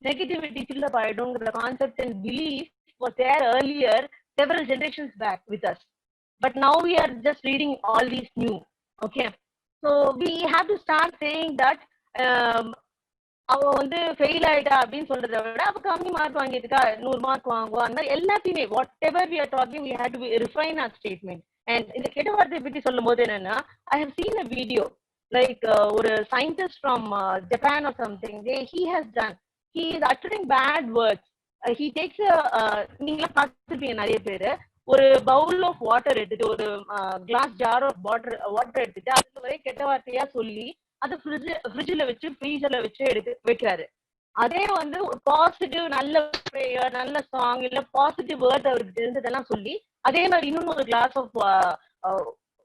Speaker 2: Negativity ஃபில்லப் ஆயிடும்ங்கிற concept and belief was there earlier, several generations back with us. But now we are just reading all these new. Okay, so we have to start saying that அவ வந்து ஃபெயில் ஆயிட்டா அப்படின்னு சொல்றதை விட அவ கம்மி mark வாங்கிட்டுக்கா 100 mark வாங்குவா, அந்த மாதிரி எல்லாத்தையுமே whatever we are talking we have to refine our statement. And இந்த கெட்ட வார்த்தையை பத்தி சொல்லும் போது என்னன்னா, I have seen a video like ஒரு scientist from Japan or something, he has done, he is uttering bad words. He takes நீங்களா பார்த்துருப்பீங்க நிறைய பேரு, ஒரு பவுல் ஆஃப் வாட்டர் எடுத்துட்டு, ஒரு கிளாஸ் ஜார் ஆஃப் வாட்டர் எடுத்துட்டு அதுல வரை கெட்ட வார்த்தையா சொல்லி அது ஃப்ரிட்ஜ்ல வச்சு ஃப்ரீசர்ல வச்சு எடுத்து வைக்கிறாரு. அதே வந்து ஒரு பாசிட்டிவ் நல்ல ப்ரேயர், நல்ல சாங், இல்ல பாசிட்டிவ் வேர்ட் அவருக்கு தெரிஞ்சதெல்லாம் சொல்லி அதே மாதிரி இன்னொன்னு ஒரு கிளாஸ் ஆஃப்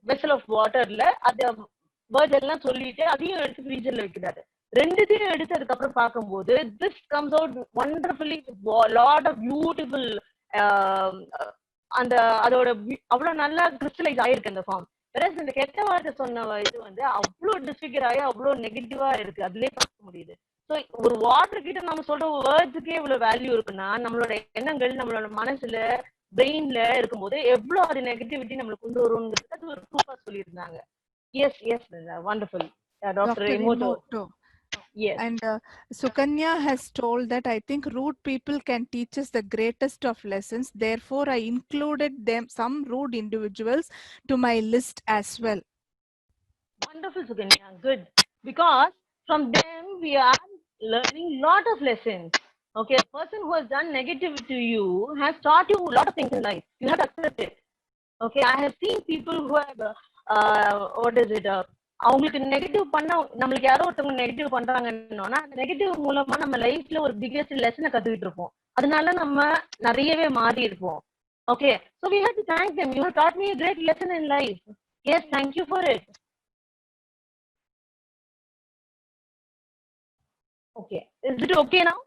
Speaker 2: வெசல் ஆஃப் வாட்டர்ல அந்த வேர்ட் எல்லாம் சொல்லிட்டு அதையும் எடுத்து ஃப்ரீசர்ல வைக்கிறாரு. ரெண்டுத்தையும் எடுத்து அதுக்கப்புறம் பார்க்கும்போது this comes out wonderfully with lot of beautiful அந்த அதோட அவ்வளவு நல்லா கிறிஸ்டலைஸ் ஆயிருக்கு அந்த ஃபார்ம். வேற இந்த கெட்ட வார்த்தை சொன்ன இது வந்து அவ்வளவு டிஸ்பிகர் ஆகி அவ்வளவு நெகட்டிவா இருக்கு, அதுலயே பார்க்க முடியுது. ஸோ ஒரு வாட்டர் கிட்ட நம்ம சொல்ற வேர்ட்ஸுக்கே இவ்வளவு வேல்யூ இருக்குன்னா, நம்மளோட எண்ணங்கள் நம்மளோட மனசுல பிரெயின்ல இருக்கும்போது எவ்வளவு அது நெகட்டிவிட்டி நம்மளுக்கு கொண்டு வரும்ங்கிறது அது ஒரு ப்ரூஃபா சொல்லியிருந்தாங்க. Yes yes wonderful doctor
Speaker 3: Dr.
Speaker 2: Emoto.
Speaker 3: Emoto.
Speaker 2: Yes.
Speaker 3: And Sukanya has told that I think rude people can teach us the greatest of lessons. Therefore, I included some rude individuals to my list as well.
Speaker 2: Wonderful, Sukanya. Good. Because from them we are learning lot of lessons. Okay, a person who has done negative to you has taught you a lot of things in life. You have to accept it. Okay, I have seen people who have what is it? அவங்களுக்கு negative பண்ண நம்மளுக்கு யாரோ ஒருத்தவங்க negative பண்றாங்கன்னா அந்த negative மூலமா நம்ம லைஃப்ல ஒரு பிக்கெஸ்ட் லெசனை கத்துக்கிட்டு இருப்போம். அதனால நம்ம நிறையவே மாறி இருப்போம். Okay, so we have to thank them. You have taught me a great lesson in life. Yes, thank you for it. Okay, is it okay now?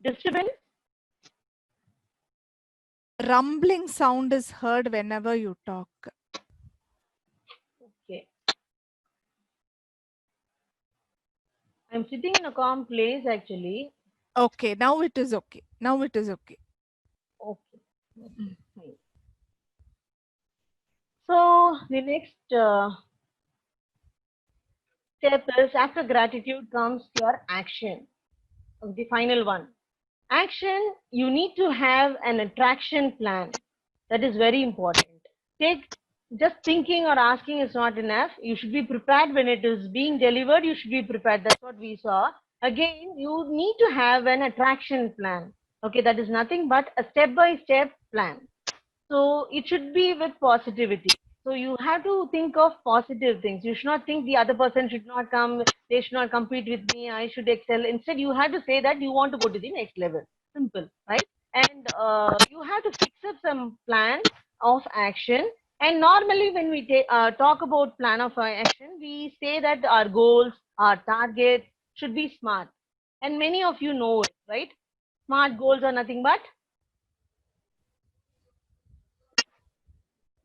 Speaker 2: Disturbance?
Speaker 3: Rumbling sound is heard whenever you talk.
Speaker 2: Okay. I'm sitting in a calm place actually.
Speaker 3: Okay, now it is okay. Now it is okay.
Speaker 2: Okay. Fine. So the next step is after gratitude comes your action. The final one. Action, you need to have an attraction plan. That is very important. Just thinking or asking is not enough. You should be prepared when it is being delivered. You should be prepared. That's what we saw. Again, you need to have an attraction plan. Okay, that is nothing but a step-by-step plan. So it should be with positivity. So you have to think of positive things. You should not think the other person should not come, they should not compete with me, I should excel. Instead, you have to say that you want to go to the next level. Simple, right? And you have to fix up some plan of action. And normally when we talk about plan of action, we say that our goals, our targets should be smart. And many of you know it, right? Smart goals are nothing but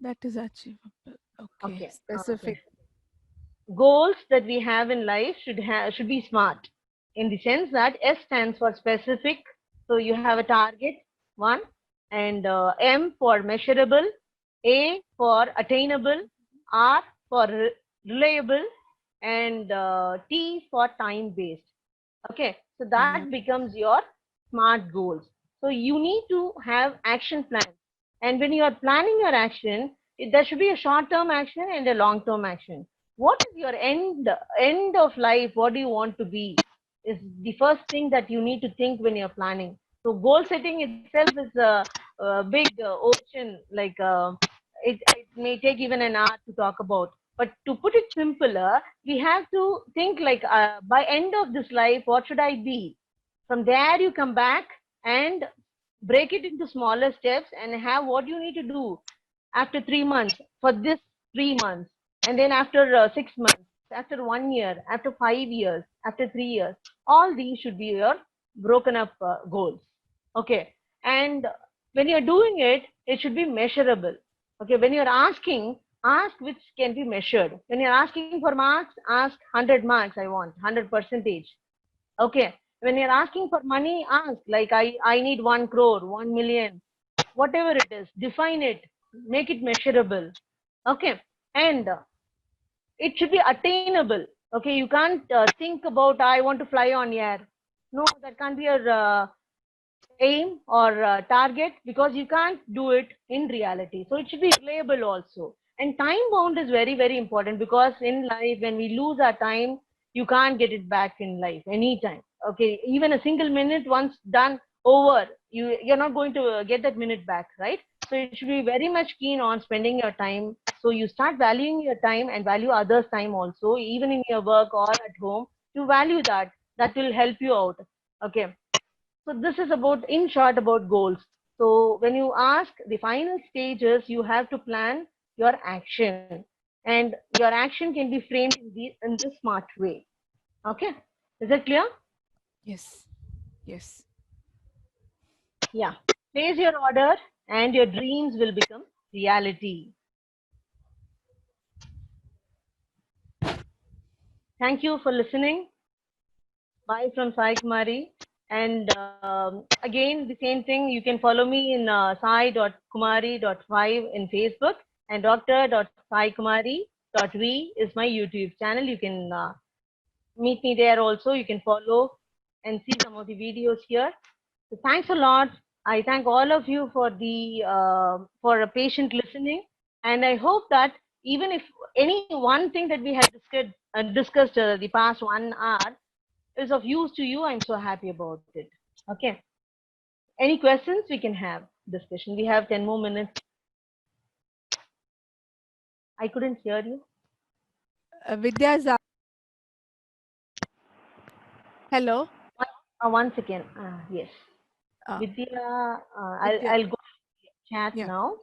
Speaker 3: That is achievable. Okay. Specific.
Speaker 2: Okay. Goals that we have in life should be smart, in the sense that S stands for specific. So you have a target, one, and M for measurable, A for attainable, R for reliable, and T for time based. Okay, so that becomes your smart goals. So you need to have action plans. And when you are planning your action, there should be a short-term action and a long-term action. What is your end of life? What do you want to be? Is the first thing that you need to think when you're planning. So goal setting itself is a big ocean. Like it may take even an hour to talk about. But to put it simpler, we have to think like by end of this life, what should I be? From there, you come back and break it into smaller steps and have what you need to do after 3 months for this 3 months, and then after 6 months, after 1 year, after 5 years, after 3 years. All these should be your broken up goals. Okay, and when you're doing it, it should be measurable. Okay, when you're asking, ask which can be measured. When you're asking for marks, ask 100 marks. I want 100 percentage. Okay, when you're asking for money, ask like I need 1 crore, 1 million, whatever it is, define it, make it measurable. Okay, and it should be attainable. Okay, you can't think about I want to fly on air. No, that can't be your aim or target, because you can't do it in reality. So it should be reliable also. And time bound is very, very important, because in life, when we lose our time, you can't get it back in life anytime. Okay, even a single minute once done over, you're not going to get that minute back, right? So you should be very much keen on spending your time. So you start valuing your time and value others' time also, even in your work or at home. You value that. That will help you out. Okay. So this is about, in short, about goals. So when you ask the final stages, you have to plan your action, and your action can be framed in this smart way. Okay, is that clear?
Speaker 3: Yes. Yes.
Speaker 2: Yeah. Place your order, and your dreams will become reality. Thank you for listening. Bye from Sai Kumari. And again, the same thing, you can follow me in sai.kumari.5 in Facebook, and dr.saikumari.v is my YouTube channel. You can meet me there also. You can follow and see some of the videos here. So thanks a lot. I thank all of you for the for a patient listening, and I hope that even if any one thing that we have discussed the past 1 hour is of use to you, I'm so happy about it. Okay. Any questions? We can have discussion. We have 10 more minutes. I couldn't hear you.
Speaker 3: Vidya is hello.
Speaker 2: One second. Yes. Vidya,
Speaker 3: Vidya.
Speaker 2: I'll go chat
Speaker 3: Yeah.
Speaker 2: now.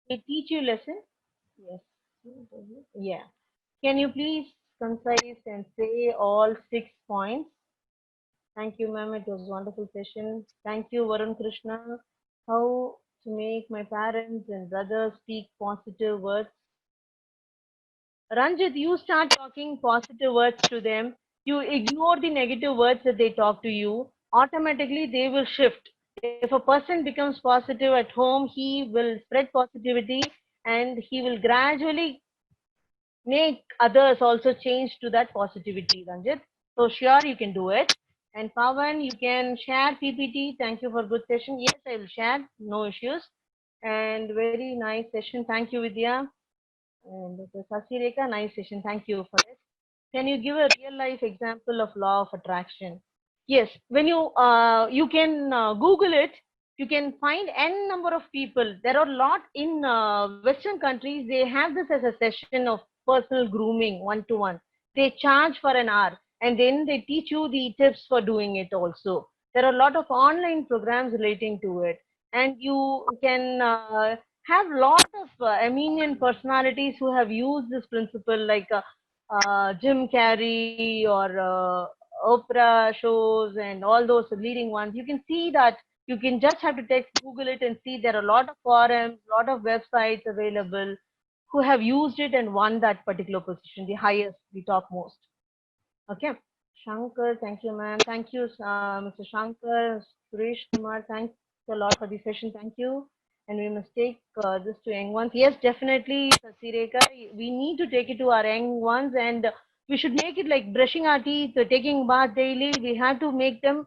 Speaker 2: They teach you lesson? Yes. Yeah. Can you please concise and say all 6 points? Thank you, ma'am. It was a wonderful session. Thank you, Varun Krishna. How to make my parents and brothers speak positive words. Ranjit, you start talking positive words to them. You ignore the negative words that they talk to you. Automatically, they will shift. If a person becomes positive at home, he will spread positivity and he will gradually make others also change to that positivity, Ranjit. So sure, you can do it. And Pawan, you can share PPT. Thank you for good session. Yes, I will share. No issues. And very nice session. Thank you, Vidya. And Sasireka, nice session. Thank you for it. Can you give a real life example of law of attraction? Yes, when you can Google it, you can find n number of people. There are a lot in Western countries. They have this as a session of personal grooming, one to one. They charge for an hour, and then they teach you the tips for doing it. Also, there are a lot of online programs relating to it, and you can have lot of eminent personalities who have used this principle, like Jim Carrey or Oprah shows and all those leading ones. You can see that you can just have to text Google it and see there are a lot of forums, lot of websites available who have used it and won that particular position, the highest, the topmost. Okay. Shankar, thank you, ma'am. Thank you, Mr. Shankar, Suresh Kumar. Thanks a lot for the session. Thank you. And we must take this to young ones. Yes, definitely, Sasireka. We need to take it to our young ones, and we should make it like brushing our teeth, taking bath daily. We have to make them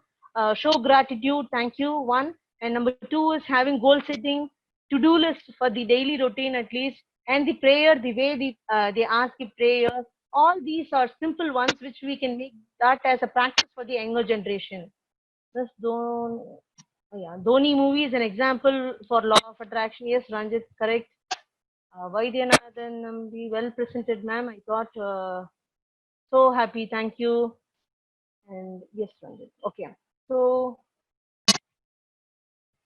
Speaker 2: show gratitude. Thank you, one. And number two is having goal setting, to-do list for the daily routine at least, and the prayer, the way they ask the prayers. All these are simple ones which we can make that as a practice for the younger generation. This Dhoni movie is an example for law of attraction. Yes, Ranjit, correct. Vaidyanathan, be well presented, ma'am. I thought so happy. Thank you. And yes, Ranjit. Okay. So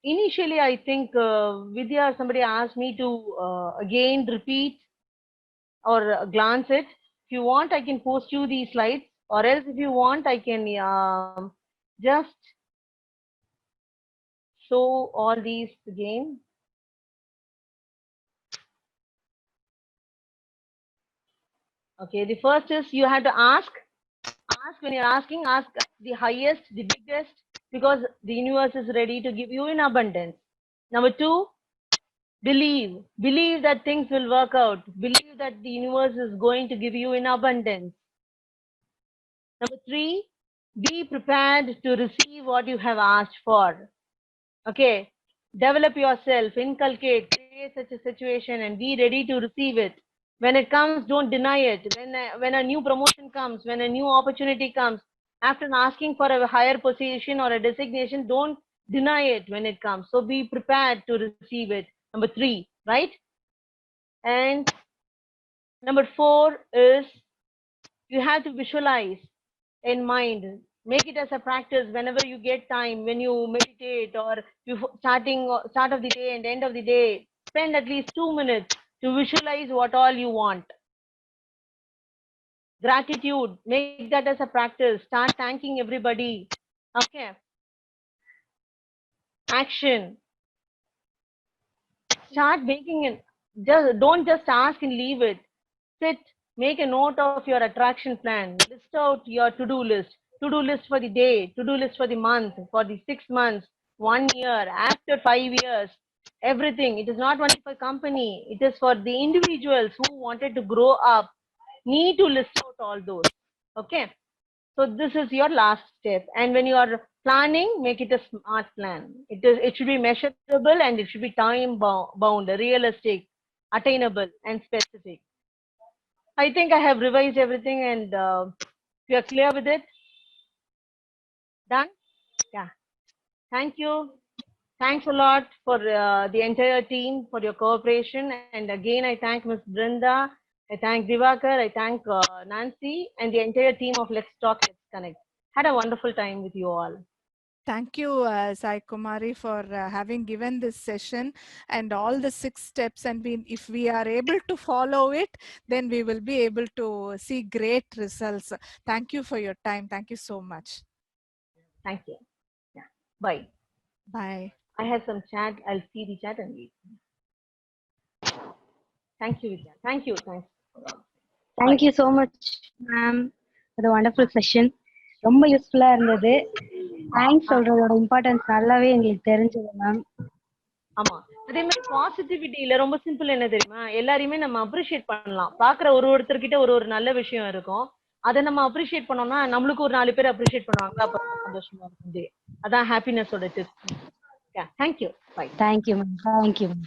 Speaker 2: initially, I think Vidya, somebody asked me to again repeat or glance it. If you want, I can post you the slides, or else if you want, I can just show all these again. Okay, the first is you have to ask when you're asking, ask the highest, the biggest, because the universe is ready to give you in abundance. Number two, believe that things will work out. Believe that the universe is going to give you in abundance. Number three, be prepared to receive what you have asked for. Okay, develop yourself, inculcate, create such a situation, and be ready to receive it. When it comes, don't deny it. When a new promotion comes, when a new opportunity comes, after asking for a higher position or a designation, don't deny it when it comes. So be prepared to receive it. Number three, right? And number four is you have to visualize in mind. Make it as a practice whenever you get time, when you meditate or you start of the day and end of the day. Spend at least 2 minutes to visualize what all you want. Gratitude, make that as a practice. Start thanking everybody. Okay. Action. Start making it. Don't just ask and leave it. Sit, make a note of your attraction plan. List out your to-do list.
Speaker 4: to-do list for the day, to-do list for the month, for the 6 months, 1 year, after 5 years, everything. It is not only for company, it is for the individuals who wanted to grow up, need to list out all those. Okay. So this is your last step. And when you are planning, make it a smart plan. It should be measurable and it should be time bound, realistic, attainable and specific. I think I have revised everything and you are clear with it? Done? Yeah. Thank you. Thanks a lot for the entire team for your cooperation. And again, I thank Ms. Brinda. I thank Divakar. I thank Nancy and the entire team of Let's Talk, Let's Connect. Had a wonderful time with you all.
Speaker 3: Thank you, Sai Kumari, for having given this session and all the 6 steps. And if we are able to follow it, then we will be able to see great results. Thank you for your time. Thank you so much.
Speaker 4: Thank you. Yeah. Bye.
Speaker 3: Bye.
Speaker 4: I have some chat. I'll see the chat and leave. Thank you, Vidya. Thank you. Thanks.
Speaker 5: Thank you so much, ma'am, for the wonderful session. ரொம்ப யூஸ்ஃபுல்லா இருந்தது. Thanks சொல்றதோட importance நல்லாவே எங்களுக்கு தெரிஞ்சது ma'am.
Speaker 4: ஆமா, அதே மாதிரி பாசிட்டிவிட்டியில ரொம்ப சிம்பிள் என்ன தெரியுமா, எல்லாரையுமே நம்ம அப்ரிஷியேட் பண்ணலாம். பாக்குற ஒருத்தர்கிட்ட ஒரு நல்ல விஷயம் இருக்கும், அதை நம்ம அப்ரிஷியேட் பண்ணோம்னா நம்மளுக்கு ஒரு 4 பேர் அப்ரிஷியேட் பண்ணுவாங்க, அப்ப சந்தோஷமா இருக்கும். அதான் ஹாப்பினஸோட tips. Thank you. Bye.
Speaker 5: Thank you ma'am. Thank you ma'am.